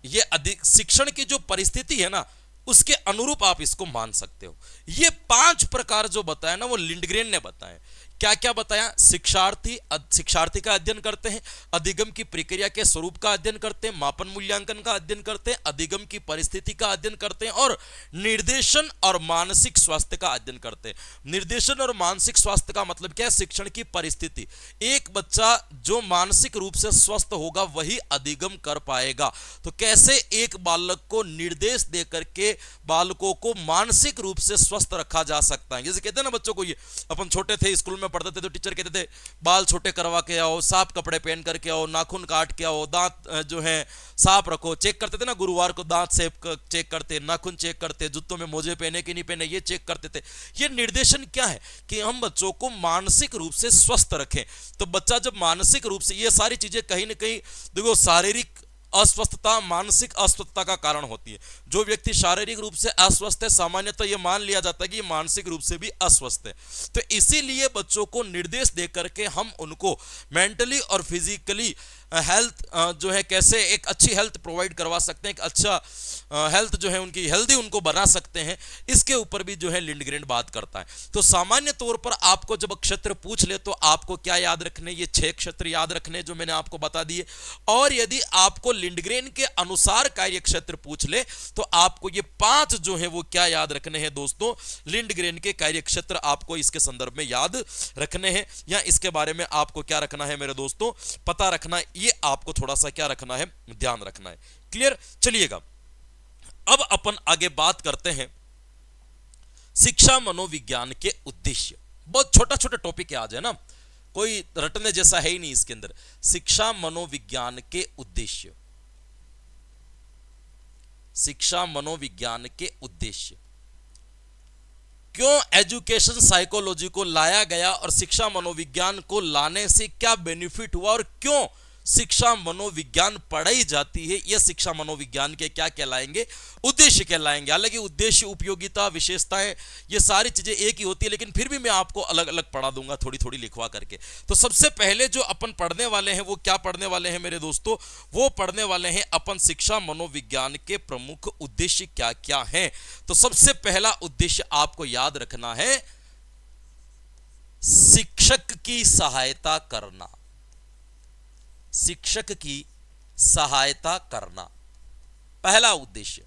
ये अधिक शिक्षण की जो परिस्थिति है ना, उसके अनुरूप आप इसको मान सकते हो। ये 5 प्रकार जो बताया ना, वो लिंडग्रेन ने बताया। क्या क्या बताया, शिक्षार्थी का अध्ययन करते हैं, अधिगम की प्रक्रिया के स्वरूप का अध्ययन करते हैं, मापन मूल्यांकन का अध्ययन करते हैं, अधिगम की परिस्थिति का अध्ययन करते हैं, और निर्देशन और मानसिक स्वास्थ्य का अध्ययन करते हैं। निर्देशन और मानसिक स्वास्थ्य का मतलब क्या है, शिक्षण की परिस्थिति। एक बच्चा जो मानसिक रूप से स्वस्थ होगा वही अधिगम कर पाएगा। तो कैसे एक बालक को निर्देश दे करके बालकों को मानसिक रूप से स्वस्थ रखा जा सकता है। जैसे कहते हैं ना बच्चों को, ये अपन छोटे थे स्कूल में पढ़ते थे तो टीचर कहते थे बाल छोटे करवा के आओ, साफ कपड़े पहन करके आओ, नाखून काट के आओ, दांत जो है साफ रखो, चेक करते थे ना, गुरुवार को दांत चेक करते, नाखून चेक करते, जूतों में मोजे पहने कि नहीं पहने, ये चेक करते थे। ये निर्देशन क्या है कि हम बच्चों को मानसिक रूप से स्वस्थ रखें। तो बच्चा जब मानसिक रूप से, ये सारी चीजें कहीं ना कहीं देखो शारीरिक अस्वस्थता मानसिक अस्वस्थता का कारण होती है। जो व्यक्ति शारीरिक रूप से अस्वस्थ है, सामान्यतः यह मान लिया जाता है कि मानसिक रूप से भी अस्वस्थ है। तो इसीलिए बच्चों को निर्देश दे करके हम उनको मेंटली और फिजिकली हेल्थ जो है, कैसे एक अच्छी हेल्थ प्रोवाइड करवा सकते हैं, एक अच्छा हेल्थ जो है उनकी हेल्दी उनको बना सकते हैं, इसके ऊपर भी जो है लिंडग्रेन बात करता है। तो सामान्य तौर पर आपको जब क्षेत्र पूछ ले तो आपको क्या याद रखने, ये 6 क्षेत्र याद रखने जो मैंने आपको बता दिए। और यदि आपको लिंडग्रेन के अनुसार कार्य क्षेत्र पूछ ले तो आपको ये 5 जो है वो क्या याद रखने हैं दोस्तों, लिंडग्रेन के कार्य क्षेत्र आपको इसके संदर्भ में याद रखने हैं, या इसके बारे में आपको क्या रखना है मेरे दोस्तों, पता रखना है। ये आपको थोड़ा सा क्या रखना है, ध्यान रखना है। क्लियर, चलिएगा अब अपन आगे बात करते हैं शिक्षा मनोविज्ञान के उद्देश्य। बहुत छोटा छोटा टॉपिक है आज, है ना, कोई रटने जैसा है ही नहीं इसके अंदर। शिक्षा मनोविज्ञान के उद्देश्य, शिक्षा मनोविज्ञान के उद्देश्य, क्यों एजुकेशन साइकोलॉजी को लाया गया और शिक्षा मनोविज्ञान को लाने से क्या बेनिफिट हुआ, और क्यों शिक्षा मनोविज्ञान पढ़ाई जाती है, यह शिक्षा मनोविज्ञान के क्या कहलाएंगे, उद्देश्य कहलाएंगे। हालांकि उद्देश्य, उपयोगिता, विशेषताएं, ये सारी चीजें एक ही होती है, लेकिन फिर भी मैं आपको अलग अलग पढ़ा दूंगा थोड़ी थोड़ी लिखवा करके। तो सबसे पहले जो अपन पढ़ने वाले हैं वो क्या पढ़ने वाले हैं मेरे दोस्तों, वो पढ़ने वाले हैं अपन शिक्षा मनोविज्ञान के प्रमुख उद्देश्य क्या क्या हैं। तो सबसे पहला उद्देश्य आपको याद रखना है, शिक्षक की सहायता करना, शिक्षक की सहायता करना, पहला उद्देश्य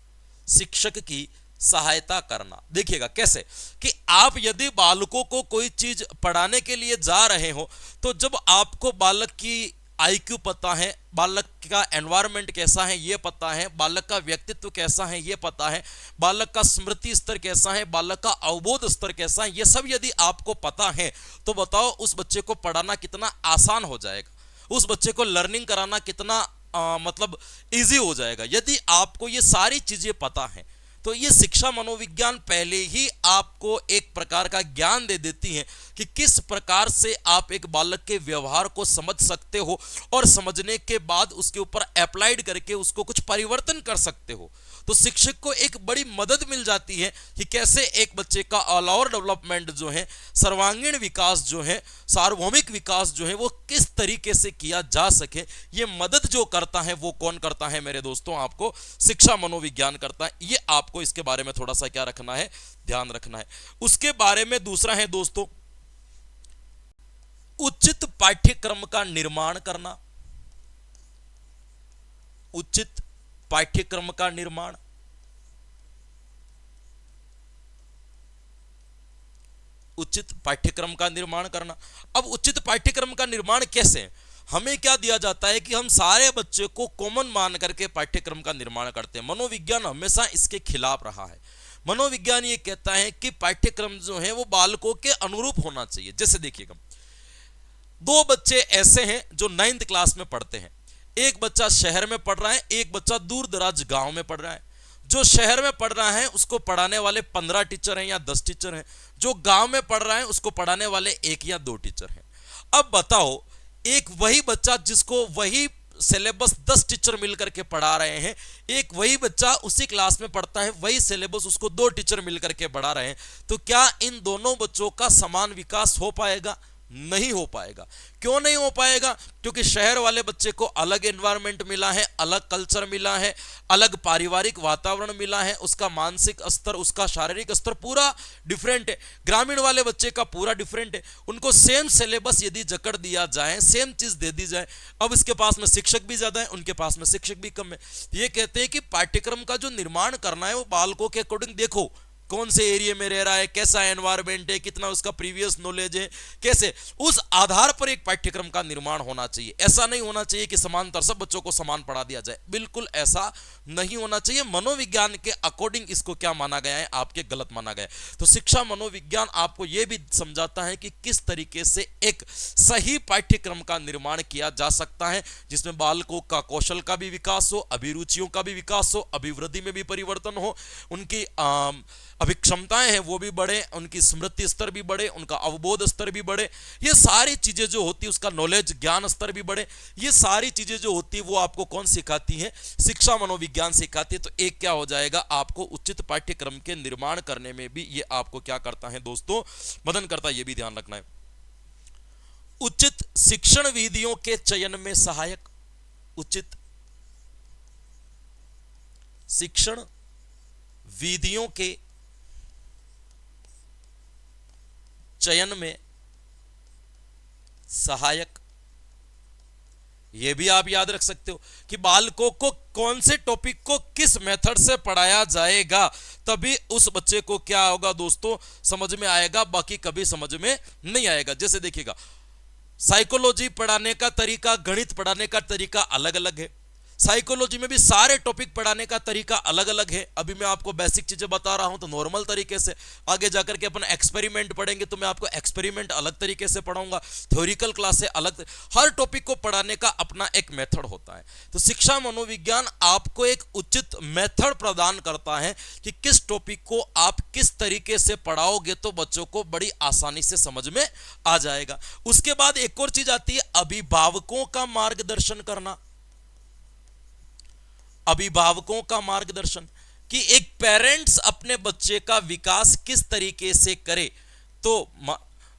शिक्षक की सहायता करना। देखिएगा कैसे कि आप यदि बालकों को कोई चीज पढ़ाने के लिए जा रहे हो तो जब आपको बालक की आईक्यू पता है, बालक का एनवायरनमेंट कैसा है ये पता है, बालक का व्यक्तित्व कैसा है ये पता है, बालक का स्मृति स्तर कैसा है, बालक का अवबोध स्तर कैसा है, ये सब यदि आपको पता है तो बताओ उस बच्चे को पढ़ाना कितना आसान हो जाएगा, उस बच्चे को लर्निंग कराना कितना मतलब इजी हो जाएगा। यदि आपको ये सारी चीजें पता है तो ये शिक्षा मनोविज्ञान पहले ही आपको एक प्रकार का ज्ञान दे देती है कि किस प्रकार से आप एक बालक के व्यवहार को समझ सकते हो और समझने के बाद उसके ऊपर अप्लाइड करके उसको कुछ परिवर्तन कर सकते हो। तो शिक्षक को एक बड़ी मदद मिल जाती है कि कैसे एक बच्चे का ऑल ओवर डेवलपमेंट जो है, सर्वांगीण विकास जो है, सार्वभौमिक विकास जो है वो किस तरीके से किया जा सके। ये मदद जो करता है वो कौन करता है मेरे दोस्तों, आपको शिक्षा मनोविज्ञान करता है। ये आपको इसके बारे में थोड़ा सा क्या रखना है, ध्यान रखना है। उसके बारे में दूसरा है दोस्तों, उचित पाठ्यक्रम का निर्माण करना। उचित पाठ्यक्रम का निर्माण, उचित पाठ्यक्रम का निर्माण करना। अब उचित पाठ्यक्रम का निर्माण कैसे, हमें क्या दिया जाता है कि हम सारे बच्चे को कॉमन मान करके पाठ्यक्रम का निर्माण करते हैं। मनोविज्ञान हमेशा इसके खिलाफ रहा है। मनोविज्ञान ये कहता है कि पाठ्यक्रम जो है वो बालकों के अनुरूप होना चाहिए। जैसे देखिएगा, दो बच्चे ऐसे हैं जो 9th क्लास में पढ़ते हैं। एक बच्चा शहर में पढ़ रहा है, एक बच्चा दूर दराज गांव में पढ़ रहा है। जो शहर में पढ़ रहा है उसको पढ़ाने वाले 15 टीचर हैं या 10 टीचर हैं। जो गांव में पढ़ रहा है उसको पढ़ाने वाले 1 या 2 टीचर हैं। अब बताओ, एक वही बच्चा जिसको वही सिलेबस 10 टीचर मिलकर के पढ़ा रहे हैं, एक वही बच्चा उसी क्लास में पढ़ता है, वही सिलेबस उसको 2 टीचर मिलकर के पढ़ा रहे हैं, तो क्या इन दोनों बच्चों का समान विकास हो पाएगा? नहीं हो पाएगा। क्यों नहीं हो पाएगा? क्योंकि शहर वाले बच्चे को अलग एनवायरनमेंट मिला है, अलग कल्चर मिला है, अलग पारिवारिक वातावरण मिला है, उसका मानसिक स्तर, उसका शारीरिक स्तर पूरा डिफरेंट है। ग्रामीण वाले बच्चे का पूरा डिफरेंट है। उनको सेम सिलेबस यदि जकड़ दिया जाए, सेम चीज दे दी जाए, अब इसके पास में शिक्षक भी ज्यादा है, उनके पास में शिक्षक भी कम है। ये कहते हैं कि पाठ्यक्रम का जो निर्माण करना है वो बालकों के अकॉर्डिंग देखो, कौन से एरिया में रह रहा है, कैसा एनवायरनमेंट है, कितना उसका प्रीवियस नॉलेज है, कैसे, उस आधार पर एक पाठ्यक्रम का निर्माण होना चाहिए। ऐसा नहीं होना चाहिए कि समांतर सब बच्चों को समान पढ़ा दिया जाए, बिल्कुल ऐसा नहीं होना चाहिए। मनोविज्ञान के अकॉर्डिंग इसको क्या माना गया है, आपके गलत माना गया है। तो शिक्षा मनोविज्ञान आपको यह भी समझाता है कि किस तरीके से एक सही पाठ्यक्रम का निर्माण किया जा सकता है, जिसमें बालकों का कौशल का भी विकास हो, अभिरुचियों का भी विकास हो, अभिवृद्धि में भी परिवर्तन हो, उनकी अभिक्षमताएं हैं वो भी बढ़े, उनकी स्मृति स्तर भी बढ़े, उनका अवबोध स्तर भी बढ़े। ये सारी चीजें जो होती है, उसका नॉलेज ज्ञान स्तर भी बढ़े। ये सारी चीजें जो होती है वो आपको कौन सिखाती है? शिक्षा मनोविज्ञान सिखाती है। तो एक क्या हो जाएगा, आपको उचित पाठ्यक्रम के निर्माण करने में भी ये आपको क्या करता है दोस्तों, मदद करता है। ये भी ध्यान रखना है। उचित शिक्षण विधियों के चयन में सहायक। उचित शिक्षण विधियों के चयन में सहायक। यह भी आप याद रख सकते हो कि बालकों को कौन से टॉपिक को किस मेथड से पढ़ाया जाएगा, तभी उस बच्चे को क्या होगा दोस्तों, समझ में आएगा, बाकी कभी समझ में नहीं आएगा। जैसे देखिएगा, साइकोलॉजी पढ़ाने का तरीका, गणित पढ़ाने का तरीका अलग अलग है। साइकोलॉजी में भी सारे टॉपिक पढ़ाने का तरीका अलग अलग है। अभी मैं आपको बेसिक चीजें बता रहा हूं तो नॉर्मल तरीके से, आगे जाकर के अपन एक्सपेरिमेंट पढ़ेंगे तो मैं आपको एक्सपेरिमेंट अलग तरीके से पढ़ाऊंगा, थ्योरिकल क्लास से अलग। हर टॉपिक को पढ़ाने का अपना एक मेथड होता है। तो शिक्षा मनोविज्ञान आपको एक उचित मेथड प्रदान करता है कि किस टॉपिक को आप किस तरीके से पढ़ाओगे तो बच्चों को बड़ी आसानी से समझ में आ जाएगा। उसके बाद एक और चीज आती है, अभिभावकों का मार्गदर्शन करना। अभिभावकों का मार्गदर्शन, कि एक पेरेंट्स अपने बच्चे का विकास किस तरीके से करे तो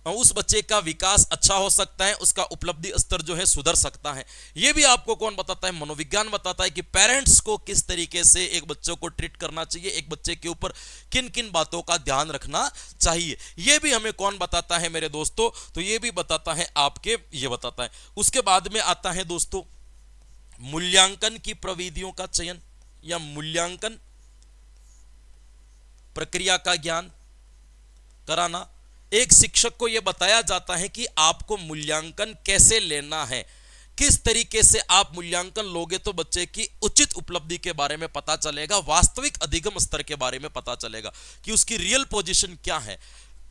उस बच्चे का विकास अच्छा हो सकता है, उसका उपलब्धि स्तर जो है सुधर सकता है। यह भी आपको कौन बताता है? मनोविज्ञान बताता है कि पेरेंट्स को किस तरीके से एक बच्चों को ट्रीट करना चाहिए, एक बच्चे के ऊपर किन किन बातों का ध्यान रखना चाहिए। यह भी हमें कौन बताता है मेरे दोस्तों? तो यह भी बताता है आपके, ये बताता है। उसके बाद में आता है दोस्तों मूल्यांकन की प्रविधियों का चयन या मूल्यांकन प्रक्रिया का ज्ञान कराना। एक शिक्षक को यह बताया जाता है कि आपको मूल्यांकन कैसे लेना है, किस तरीके से आप मूल्यांकन लोगे तो बच्चे की उचित उपलब्धि के बारे में पता चलेगा, वास्तविक अधिगम स्तर के बारे में पता चलेगा कि उसकी रियल पोजीशन क्या है,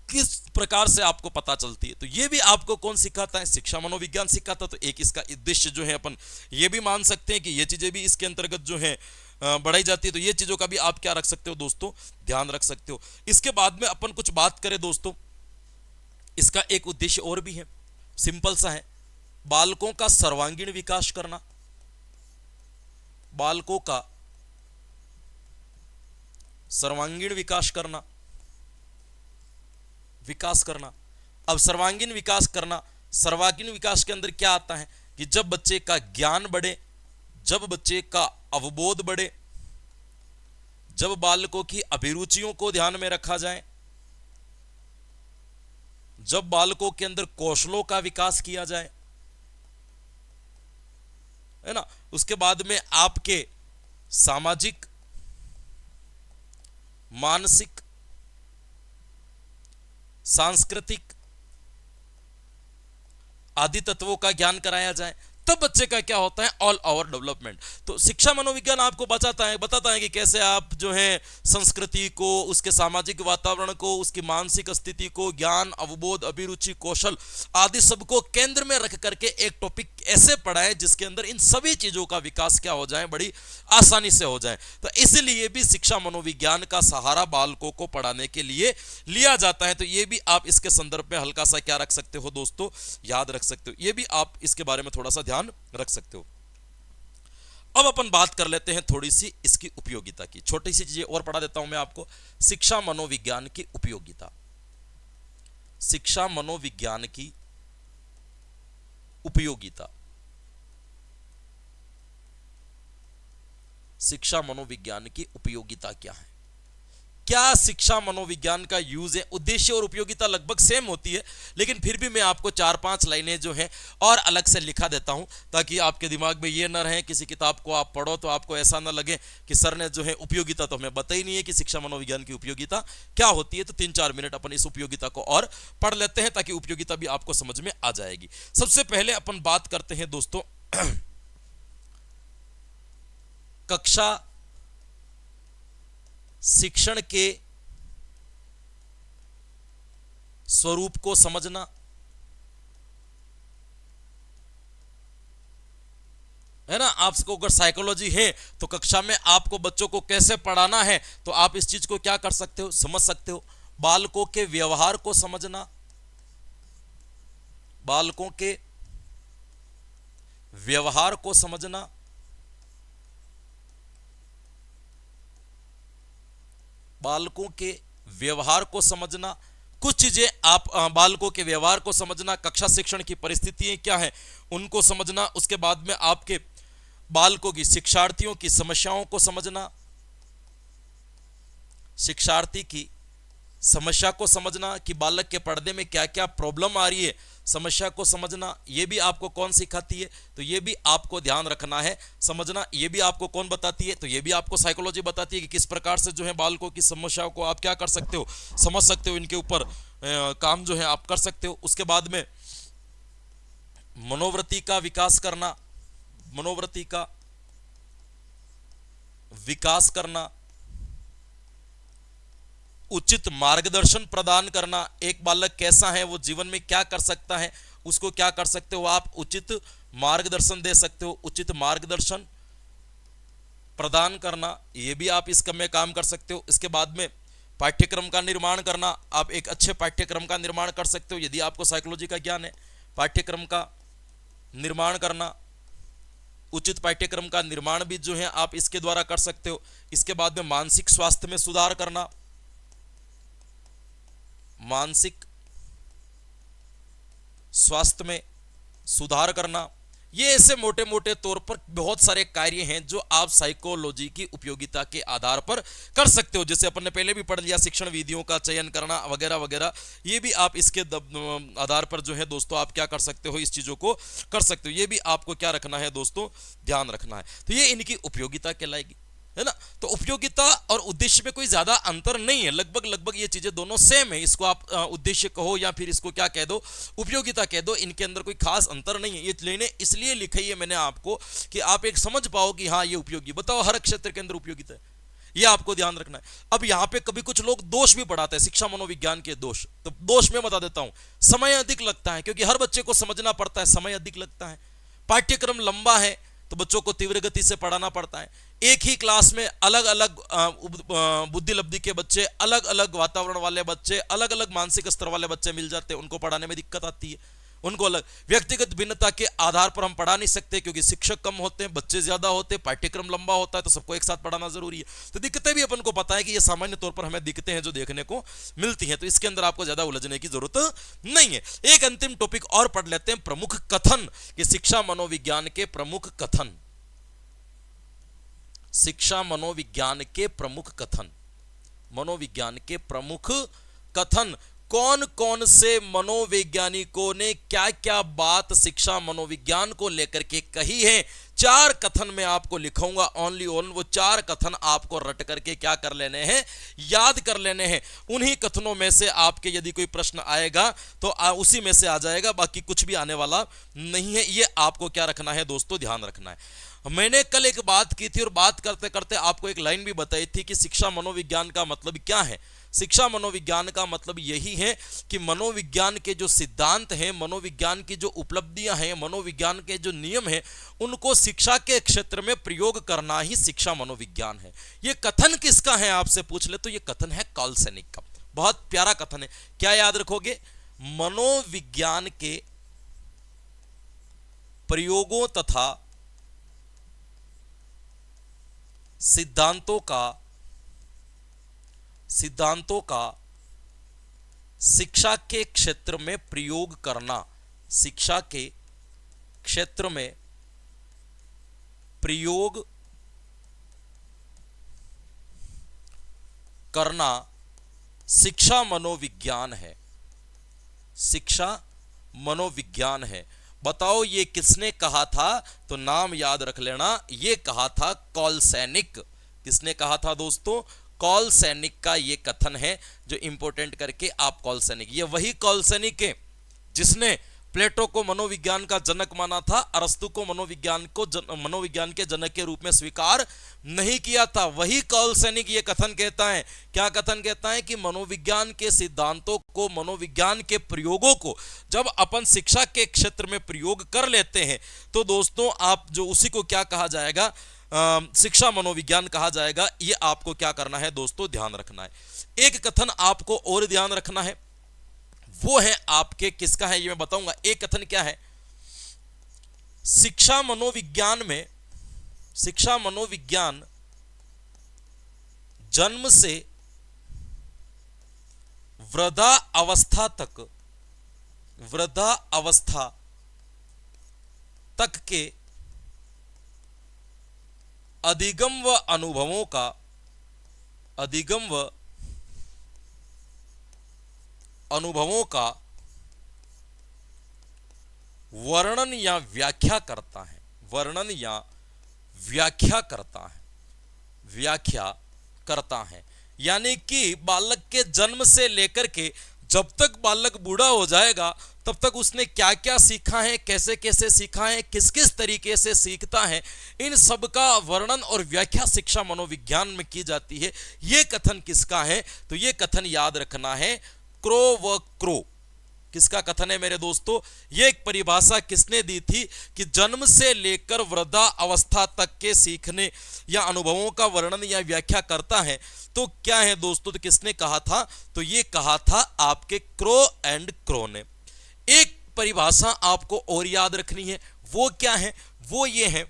किस प्रकार से आपको पता चलती है। तो ये भी आपको कौन सिखाता है? शिक्षा मनोविज्ञान सिखाता है। तो एक इसका उद्देश्य जो है, अपन ये भी मान सकते हैं कि ये चीजें भी इसके अंतर्गत जो है बढ़ाई जाती है। तो ये चीजों का भी आप क्या रख सकते हो दोस्तों, ध्यान रख सकते हो। इसके बाद में अपन कुछ बात करें दोस्तों, इसका एक उद्देश्य और भी है, सिंपल सा है, बालकों का सर्वांगीण विकास करना। बालकों का सर्वांगीण विकास करना, विकास करना। अब सर्वांगीण विकास करना, सर्वांगीण विकास के अंदर क्या आता है कि जब बच्चे का ज्ञान बढ़े, जब बच्चे का अवबोध बढ़े, जब बालकों की अभिरुचियों को ध्यान में रखा जाए, जब बालकों के अंदर कौशलों का विकास किया जाए, है ना। उसके बाद में आपके सामाजिक, मानसिक, सांस्कृतिक आदि तत्वों का ज्ञान कराया जाए, तब बच्चे का क्या होता है, ऑल ओवर डेवलपमेंट। तो शिक्षा मनोविज्ञान आपको बताता है कि कैसे आप जो है संस्कृति को, उसके सामाजिक वातावरण को, उसकी मानसिक स्थिति को, ज्ञान, अवबोध, अभिरुचि, कौशल आदि सबको केंद्र में रख करके एक टॉपिक ऐसे पढ़ाए जिसके अंदर इन सभी चीजों का विकास क्या हो जाए, बड़ी आसानी से हो जाए। तो इसलिए भी शिक्षा मनोविज्ञान का सहारा बालकों को पढ़ाने के लिए लिया जाता है। तो ये भी आप इसके संदर्भ में हल्का सा क्या रख सकते हो दोस्तों, याद रख सकते हो। ये भी आप इसके बारे में थोड़ा सा ध्यान रख सकते हो। अब अपन बात कर लेते हैं थोड़ी सी इसकी उपयोगिता की। छोटी सी चीजें और पढ़ा देता हूं मैं आपको। शिक्षा मनोविज्ञान की उपयोगिता, शिक्षा मनोविज्ञान की उपयोगिता, शिक्षा मनोविज्ञान की उपयोगिता क्या है, क्या शिक्षा मनोविज्ञान का यूज है। उद्देश्य और उपयोगिता लगभग सेम होती है, लेकिन फिर भी मैं आपको 4-5 लाइनें जो हैं और अलग से लिखा देता हूं, ताकि आपके दिमाग में ये न रहे किसी किताब को आप पढ़ो तो आपको ऐसा ना लगे कि सर ने जो है उपयोगिता तो हमें बताई नहीं है कि शिक्षा मनोविज्ञान की उपयोगिता क्या होती है। तो 3-4 मिनट अपन इस उपयोगिता को और पढ़ लेते हैं, ताकि उपयोगिता भी आपको समझ में आ जाएगी। सबसे पहले अपन बात करते हैं दोस्तों कक्षा शिक्षण के स्वरूप को समझना, है ना। आपको अगर साइकोलॉजी है तो कक्षा में आपको बच्चों को कैसे पढ़ाना है, तो आप इस चीज को क्या कर सकते हो, समझ सकते हो। बालकों के व्यवहार को समझना, बालकों के व्यवहार को समझना, बालकों के व्यवहार को समझना। कुछ चीजें आप बालकों के व्यवहार को समझना, कक्षा शिक्षण की परिस्थितियां क्या है उनको समझना। उसके बाद में आपके बालकों की, शिक्षार्थियों की समस्याओं को समझना, शिक्षार्थी की समस्या को समझना कि बालक के पढ़ने में क्या क्या प्रॉब्लम आ रही है, समस्या को समझना। ये भी आपको कौन सिखाती है, तो ये भी आपको ध्यान रखना है, समझना। ये भी आपको कौन बताती है, तो ये भी आपको साइकोलॉजी बताती है कि किस प्रकार से जो है बालकों की समस्याओं को आप क्या कर सकते हो, समझ सकते हो, इनके ऊपर काम जो है आप कर सकते हो। उसके बाद में मनोवृत्ति का विकास करना, मनोवृत्ति का विकास करना, उचित मार्गदर्शन प्रदान करना। एक बालक कैसा है, वो जीवन में क्या कर सकता है, उसको क्या कर सकते हो आप, उचित मार्गदर्शन दे सकते हो। उचित मार्गदर्शन प्रदान करना, ये भी आप इस में काम कर सकते हो। इसके बाद में पाठ्यक्रम का निर्माण करना, आप एक अच्छे पाठ्यक्रम का निर्माण कर सकते हो यदि आपको साइकोलॉजी का ज्ञान है। पाठ्यक्रम का निर्माण करना, उचित पाठ्यक्रम का निर्माण भी जो है आप इसके द्वारा कर सकते हो। इसके बाद में मानसिक स्वास्थ्य में सुधार करना, मानसिक स्वास्थ्य में सुधार करना। ये ऐसे मोटे मोटे तौर पर बहुत सारे कार्य हैं जो आप साइकोलॉजी की उपयोगिता के आधार पर कर सकते हो। जैसे अपन ने पहले भी पढ़ लिया, शिक्षण विधियों का चयन करना वगैरह वगैरह, ये भी आप इसके आधार पर जो है दोस्तों आप क्या कर सकते हो, इस चीजों को कर सकते हो। ये भी आपको क्या रखना है दोस्तों, ध्यान रखना है। तो ये इनकी उपयोगिता कहलाएगी, है ना। तो उपयोगिता और उद्देश्य में कोई ज्यादा अंतर नहीं है, लगभग लगभग ये चीजें दोनों सेम है। इसको आप उद्देश्य कहो या फिर इसको क्या कह दो, उपयोगिता कह दो, इनके अंदर कोई खास अंतर नहीं है। ये लेने इसलिए लिखी है मैंने आपको कि आप एक समझ पाओ कि हाँ ये उपयोगी। बताओ हर क्षेत्र के अंदर उपयोगिता है, ये आपको ध्यान रखना है। अब यहाँ पे कभी कुछ लोग दोष भी पढ़ाते हैं, शिक्षा मनोविज्ञान के दोष। तो दोष में बता देता हूं, समय अधिक लगता है, क्योंकि हर बच्चे को समझना पड़ता है, समय अधिक लगता है। पाठ्यक्रम लंबा है तो बच्चों को तीव्र गति से पढ़ाना पड़ता है। एक ही क्लास में अलग अलग बुद्धि लब्धि के बच्चे, अलग अलग वातावरण वाले बच्चे, अलग अलग मानसिक स्तर वाले बच्चे मिल जाते हैं, उनको पढ़ाने में दिक्कत आती है। उनको अलग। व्यक्तिगत भिन्नता के आधार पर हम पढ़ा नहीं सकते क्योंकि शिक्षक कम होते हैं, बच्चे ज्यादा होते हैं, पाठ्यक्रम लंबा होता है, तो सबको एक साथ पढ़ाना जरूरी है। तो दिक्कतें भी अपन को पता है कि ये सामान्य तौर पर हमें दिक्कतें हैं जो देखने को मिलती हैं, तो इसके अंदर आपको ज्यादा उलझने की जरूरत नहीं है। एक अंतिम टॉपिक और पढ़ लेते हैं, प्रमुख कथन, कि शिक्षा मनोविज्ञान के प्रमुख कथन। शिक्षा मनोविज्ञान के प्रमुख कथन, मनोविज्ञान के प्रमुख कथन, कौन कौन से मनोवैज्ञानिकों ने क्या क्या बात शिक्षा मनोविज्ञान को लेकर के कही है। 4 कथन मैं आपको लिखूंगा, ओनली ऑन वो 4 कथन आपको रट करके क्या कर लेने हैं, याद कर लेने हैं। उन्हीं कथनों में से आपके यदि कोई प्रश्न आएगा तो उसी में से आ जाएगा, बाकी कुछ भी आने वाला नहीं है। ये आपको क्या रखना है दोस्तों, ध्यान रखना है। मैंने कल एक बात की थी और बात करते करते आपको एक लाइन भी बताई थी कि शिक्षा मनोविज्ञान का मतलब क्या है। शिक्षा मनोविज्ञान का मतलब यही है कि मनोविज्ञान के जो सिद्धांत हैं, मनोविज्ञान की जो उपलब्धियां हैं, मनोविज्ञान के जो नियम हैं, उनको शिक्षा के क्षेत्र में प्रयोग करना ही शिक्षा मनोविज्ञान है। ये कथन किसका है आपसे पूछ ले तो ये कथन है कार्ल सैनिक का। बहुत प्यारा कथन है, क्या याद रखोगे, मनोविज्ञान के प्रयोगों तथा सिद्धांतों का शिक्षा के क्षेत्र में प्रयोग करना, शिक्षा के क्षेत्र में प्रयोग करना शिक्षा मनोविज्ञान है, शिक्षा मनोविज्ञान है। बताओ ये किसने कहा था, तो नाम याद रख लेना, ये कहा था कार्ल सैनिक। किसने कहा था दोस्तों, कार्ल सैनिक का ये कथन है जो इंपोर्टेंट करके आप कार्ल सैनिक, ये वही कार्ल सैनिक है जिसने प्लेटो को मनोविज्ञान का जनक माना था, अरस्तु को मनोविज्ञान के जनक के रूप में स्वीकार नहीं किया था। वही कार्ल सैनिक ये कथन कहता है, क्या कथन कहता है, कि मनोविज्ञान के सिद्धांतों को, मनोविज्ञान के प्रयोगों को जब अपन शिक्षा के क्षेत्र में प्रयोग कर लेते हैं तो दोस्तों आप जो उसी को क्या कहा जाएगा, शिक्षा मनोविज्ञान कहा जाएगा। ये आपको क्या करना है दोस्तों, ध्यान रखना है। एक कथन आपको और ध्यान रखना है, वो है आपके किसका है ये मैं बताऊंगा। एक कथन क्या है, शिक्षा मनोविज्ञान जन्म से वृद्धा अवस्था तक के अधिगम व अनुभवों का वर्णन या व्याख्या करता है, वर्णन या व्याख्या करता है। यानी कि बालक के जन्म से लेकर के जब तक बालक बूढ़ा हो जाएगा तब तक उसने क्या क्या सीखा है, कैसे कैसे सीखा है, किस किस तरीके से सीखता है, इन सब का वर्णन और व्याख्या शिक्षा मनोविज्ञान में की जाती है। यह कथन किसका है, तो यह कथन याद रखना है क्रो व क्रो। किसका कथन है मेरे दोस्तों, यह एक परिभाषा किसने दी थी कि जन्म से लेकर वृद्धा अवस्था तक के सीखने या अनुभवों का वर्णन या व्याख्या करता है। तो क्या है दोस्तों, तो किसने कहा था, तो यह कहा था आपके क्रो एंड क्रो ने। एक परिभाषा आपको और याद रखनी है, वो क्या है, वो ये है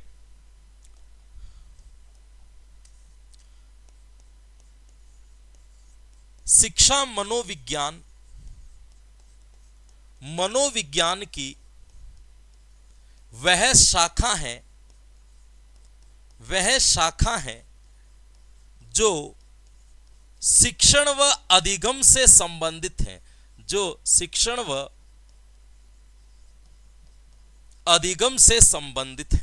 शिक्षा मनोविज्ञान की वह शाखा है जो शिक्षण व अधिगम से संबंधित है, जो शिक्षण व अधिगम से संबंधित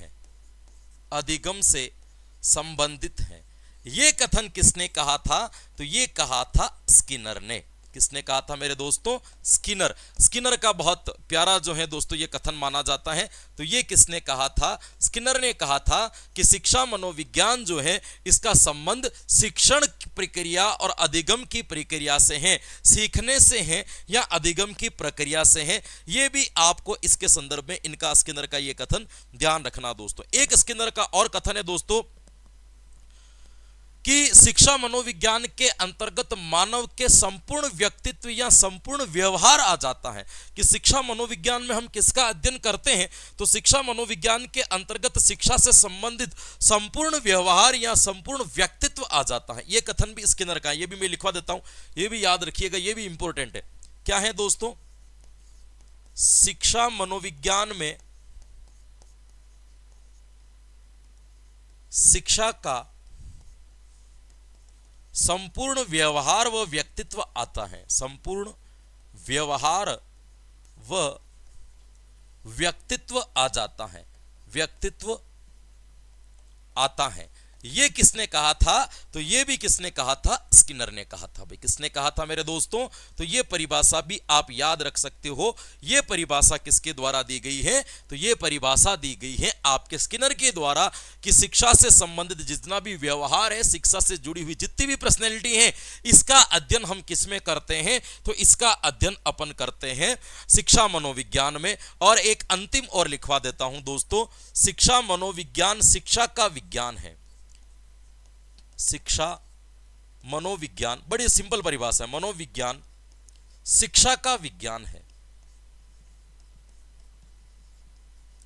है। यह कथन किसने कहा था, तो यह कहा था स्किनर ने। किसने कहा था मेरे दोस्तों, स्किनर का बहुत प्यारा जो है दोस्तों ये कथन माना जाता है। तो ये किसने कहा था, स्किनर ने कहा था कि शिक्षा मनोविज्ञान जो है इसका संबंध शिक्षण प्रक्रिया और अधिगम की प्रक्रिया से है, सीखने से है या अधिगम की प्रक्रिया से है। ये भी आपको इसके संदर्भ में इनका स्किनर का ये कथन ध्यान रखना दोस्तों। एक स्किनर का और कथन है दोस्तों, कि शिक्षा मनोविज्ञान के अंतर्गत मानव के संपूर्ण व्यक्तित्व या संपूर्ण व्यवहार आ जाता है। कि शिक्षा मनोविज्ञान में हम किसका अध्ययन करते हैं, तो शिक्षा मनोविज्ञान के अंतर्गत शिक्षा से संबंधित संपूर्ण व्यवहार या संपूर्ण व्यक्तित्व आ जाता है। यह कथन भी स्किनर का है, यह भी मैं लिखवा देता हूं, यह भी याद रखिएगा, यह भी इंपॉर्टेंट है। क्या है दोस्तों, शिक्षा मनोविज्ञान में शिक्षा का संपूर्ण व्यवहार व व्यक्तित्व आता है। संपूर्ण व्यवहार व व्यक्तित्व आ जाता है, व्यक्तित्व आता है। ये किसने कहा था, तो ये भी किसने कहा था, स्किनर ने कहा था। भाई किसने कहा था मेरे दोस्तों, तो ये परिभाषा भी आप याद रख सकते हो। ये परिभाषा किसके द्वारा दी गई है, तो ये परिभाषा दी गई है आपके स्किनर के द्वारा कि शिक्षा से संबंधित जितना भी व्यवहार है, शिक्षा से जुड़ी हुई जितनी भी पर्सनैलिटी है, इसका अध्ययन हम किसमें करते हैं, तो इसका अध्ययन अपन करते हैं शिक्षा मनोविज्ञान में। और एक अंतिम और लिखवा देता हूं दोस्तों, शिक्षा मनोविज्ञान शिक्षा का विज्ञान है। शिक्षा मनोविज्ञान बड़ी सिंपल परिभाषा है, मनोविज्ञान शिक्षा का विज्ञान है,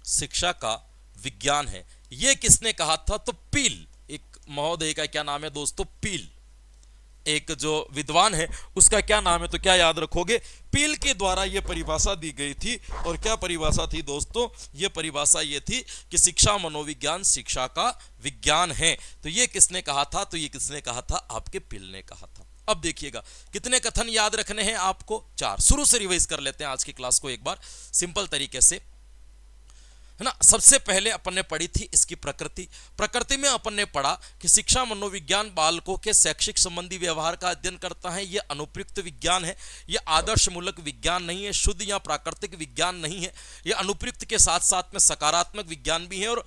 शिक्षा का विज्ञान है। यह किसने कहा था, तो पील, एक महोदय का क्या नाम है दोस्तों, पील, एक जो विद्वान है उसका क्या नाम है, तो क्या याद रखोगे, पील के द्वारा यह परिभाषा दी गई थी। और क्या परिभाषा थी दोस्तों, यह परिभाषा यह थी कि शिक्षा मनोविज्ञान शिक्षा का विज्ञान है। तो यह किसने कहा था, तो यह किसने कहा था, आपके पील ने कहा था। अब देखिएगा कितने कथन याद रखने हैं आपको, 4। शुरू से रिवाइज कर लेते हैं आज की क्लास को एक बार सिंपल तरीके से, है ना। सबसे पहले अपन ने पढ़ी थी इसकी प्रकृति। प्रकृति में अपन ने पढ़ा कि शिक्षा मनोविज्ञान बालकों के शैक्षिक संबंधी व्यवहार का अध्ययन करता है। यह अनुप्रयुक्त विज्ञान है, यह आदर्शमूलक विज्ञान नहीं है, शुद्ध या प्राकृतिक विज्ञान नहीं है। यह अनुप्रयुक्त के साथ साथ में सकारात्मक विज्ञान भी है। और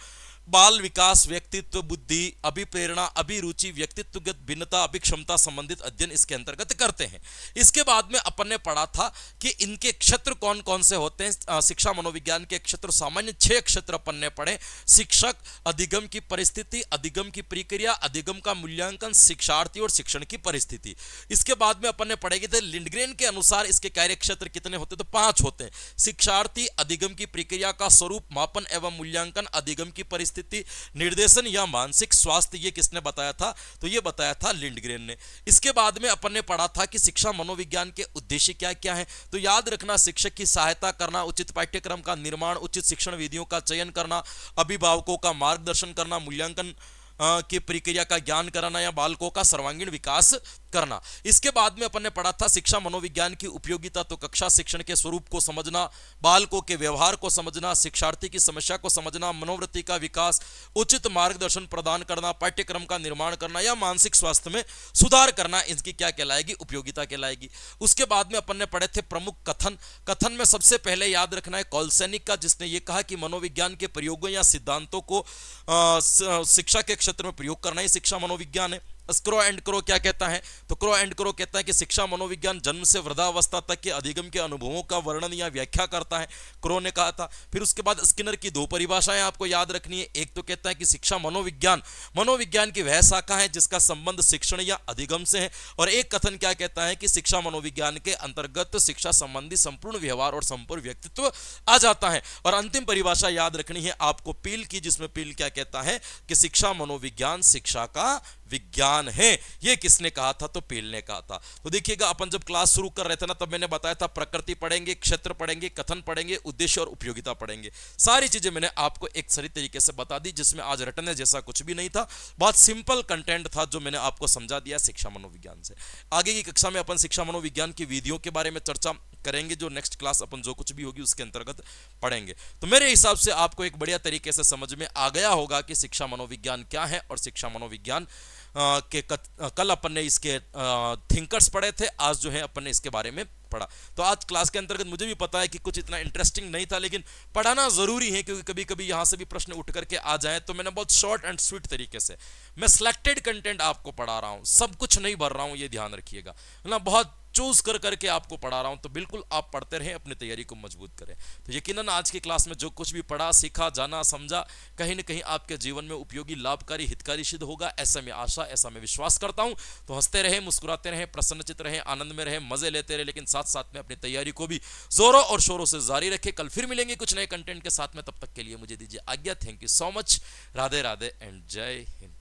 बाल विकास, व्यक्तित्व, बुद्धि, अभिप्रेरणा, अभिरुचि, व्यक्तित्वगत भिन्नता, अभिक्षमता संबंधित अध्ययन इसके अंतर्गत करते हैं। इसके बाद में अपन ने पढ़ा था कि इनके क्षेत्र कौन कौन से होते हैं। शिक्षा मनोविज्ञान के क्षेत्र सामान्य 6 क्षेत्र अपन ने पढ़े। शिक्षक, अधिगम की परिस्थिति, अधिगम की प्रक्रिया, अधिगम का मूल्यांकन, शिक्षार्थी और शिक्षण की परिस्थिति। इसके बाद में अपन ने पढ़े थे लिंडग्रेन के अनुसार इसके कार्य क्षेत्र कितने होते, तो 5 होते हैं। शिक्षार्थी, अधिगम की प्रक्रिया का स्वरूप, मापन एवं मूल्यांकन, अधिगम की परिस्थिति, निर्देशन या मानसिक स्वास्थ्य, ये किसने बताया था, तो ये बताया था लिंडग्रेन ने। इसके बाद में अपन ने पढ़ा था कि शिक्षा मनोविज्ञान के उद्देश्य क्या क्या है, तो याद रखना, शिक्षक की सहायता करना, उचित पाठ्यक्रम का निर्माण, उचित शिक्षण विधियों का चयन करना, अभिभावकों का मार्गदर्शन करना, मूल्यांकन की प्रक्रिया का ज्ञान कराना या बालकों का सर्वांगीण विकास करना। इसके बाद में अपन ने पढ़ा था शिक्षा मनोविज्ञान की उपयोगिता, तो कक्षा शिक्षण के स्वरूप को समझना, बालकों के व्यवहार को समझना, शिक्षार्थी की समस्या को समझना, मनोवृत्ति का विकास, उचित मार्गदर्शन प्रदान करना, पाठ्यक्रम का निर्माण करना या मानसिक स्वास्थ्य में सुधार करना, इनकी क्या कहलाएगी, उपयोगिता कहलाएगी। उसके बाद में अपन ने पढ़े थे प्रमुख कथन। कथन में सबसे पहले याद रखना है कॉलसैनिक का, जिसने यह कहा कि मनोविज्ञान के प्रयोगों या सिद्धांतों को शिक्षा के क्षेत्र में प्रयोग करना ही शिक्षा मनोविज्ञान है। क्रो एंड क्रो क्या कहता है, तो क्रो एंड क्रो कहता है कि शिक्षा मनोविज्ञान जन्म से वृद्धावस्था तक के अधिगम के अनुभवों का वर्णन या व्याख्या करता है, क्रो ने कहा था। फिर उसके बाद स्किनर की 2 परिभाषाएं आपको याद रखनी है। एक तो कहता है कि शिक्षा मनोविज्ञान की वह शाखा है जिसका संबंध शिक्षण या अधिगम से है। और एक कथन क्या कहता है कि शिक्षा मनोविज्ञान के अंतर्गत शिक्षा संबंधी संपूर्ण व्यवहार और संपूर्ण व्यक्तित्व आ जाता है। और अंतिम परिभाषा याद रखनी है आपको पील की, जिसमें पील क्या कहता है कि शिक्षा मनोविज्ञान शिक्षा का विज्ञान है। यह किसने कहा था, तो पील ने कहा था। तो देखिएगा अपन जब क्लास शुरू कर रहे थे ना, तब मैंने बताया था प्रकृति पढ़ेंगे, क्षेत्र पढ़ेंगे, कथन पढ़ेंगे, उद्देश्य और उपयोगिता पढ़ेंगे। सारी चीजें मैंने आपको एक सही तरीके से बता दी, जिसमें आज रटने जैसा कुछ भी नहीं था। बहुत सिंपल कंटेंट था जो मैंने आपको समझा दिया शिक्षा मनोविज्ञान से। आगे की कक्षा में अपन शिक्षा मनोविज्ञान की विधियों के बारे में चर्चा करेंगे, जो नेक्स्ट क्लास अपन जो कुछ भी होगी उसके अंतर्गत पढ़ेंगे। तो मेरे हिसाब से आपको एक बढ़िया तरीके से समझ में आ गया होगा कि शिक्षा मनोविज्ञान क्या है और शिक्षा मनोविज्ञान के कल अपन ने इसके थिंकर्स पढ़े थे, आज जो है अपन ने इसके बारे में पढ़ा। तो आज क्लास के अंतर्गत मुझे भी पता है कि कुछ इतना इंटरेस्टिंग नहीं था, लेकिन पढ़ाना जरूरी है क्योंकि कभी कभी यहां से भी प्रश्न उठ करके आ जाए। तो मैंने बहुत शॉर्ट एंड स्वीट तरीके से मैं सिलेक्टेड कंटेंट आपको पढ़ा रहा हूं, सब कुछ नहीं भर रहा हूं, ये ध्यान रखिएगा ना। बहुत चूज कर करके आपको पढ़ा रहा हूं, तो बिल्कुल आप पढ़ते रहें, अपनी तैयारी को मजबूत करें। तो यकीनन आज की क्लास में जो कुछ भी पढ़ा, सीखा, जाना, समझा, कहीं ना कहीं आपके जीवन में उपयोगी, लाभकारी, हितकारी सिद्ध होगा, ऐसा मैं आशा, ऐसा मैं विश्वास करता हूं। तो हंसते रहे, मुस्कुराते रहे, प्रसन्नचित रहे, आनंद में रहे, मजे लेते रहे, लेकिन साथ साथ में अपनी तैयारी को भी जोरों और शोरों से जारी रखें। कल फिर मिलेंगे कुछ नए कंटेंट के साथ में, तब तक के लिए मुझे दीजिए आज्ञा। Thank you so much. Radhe Radhe and जय हिंद।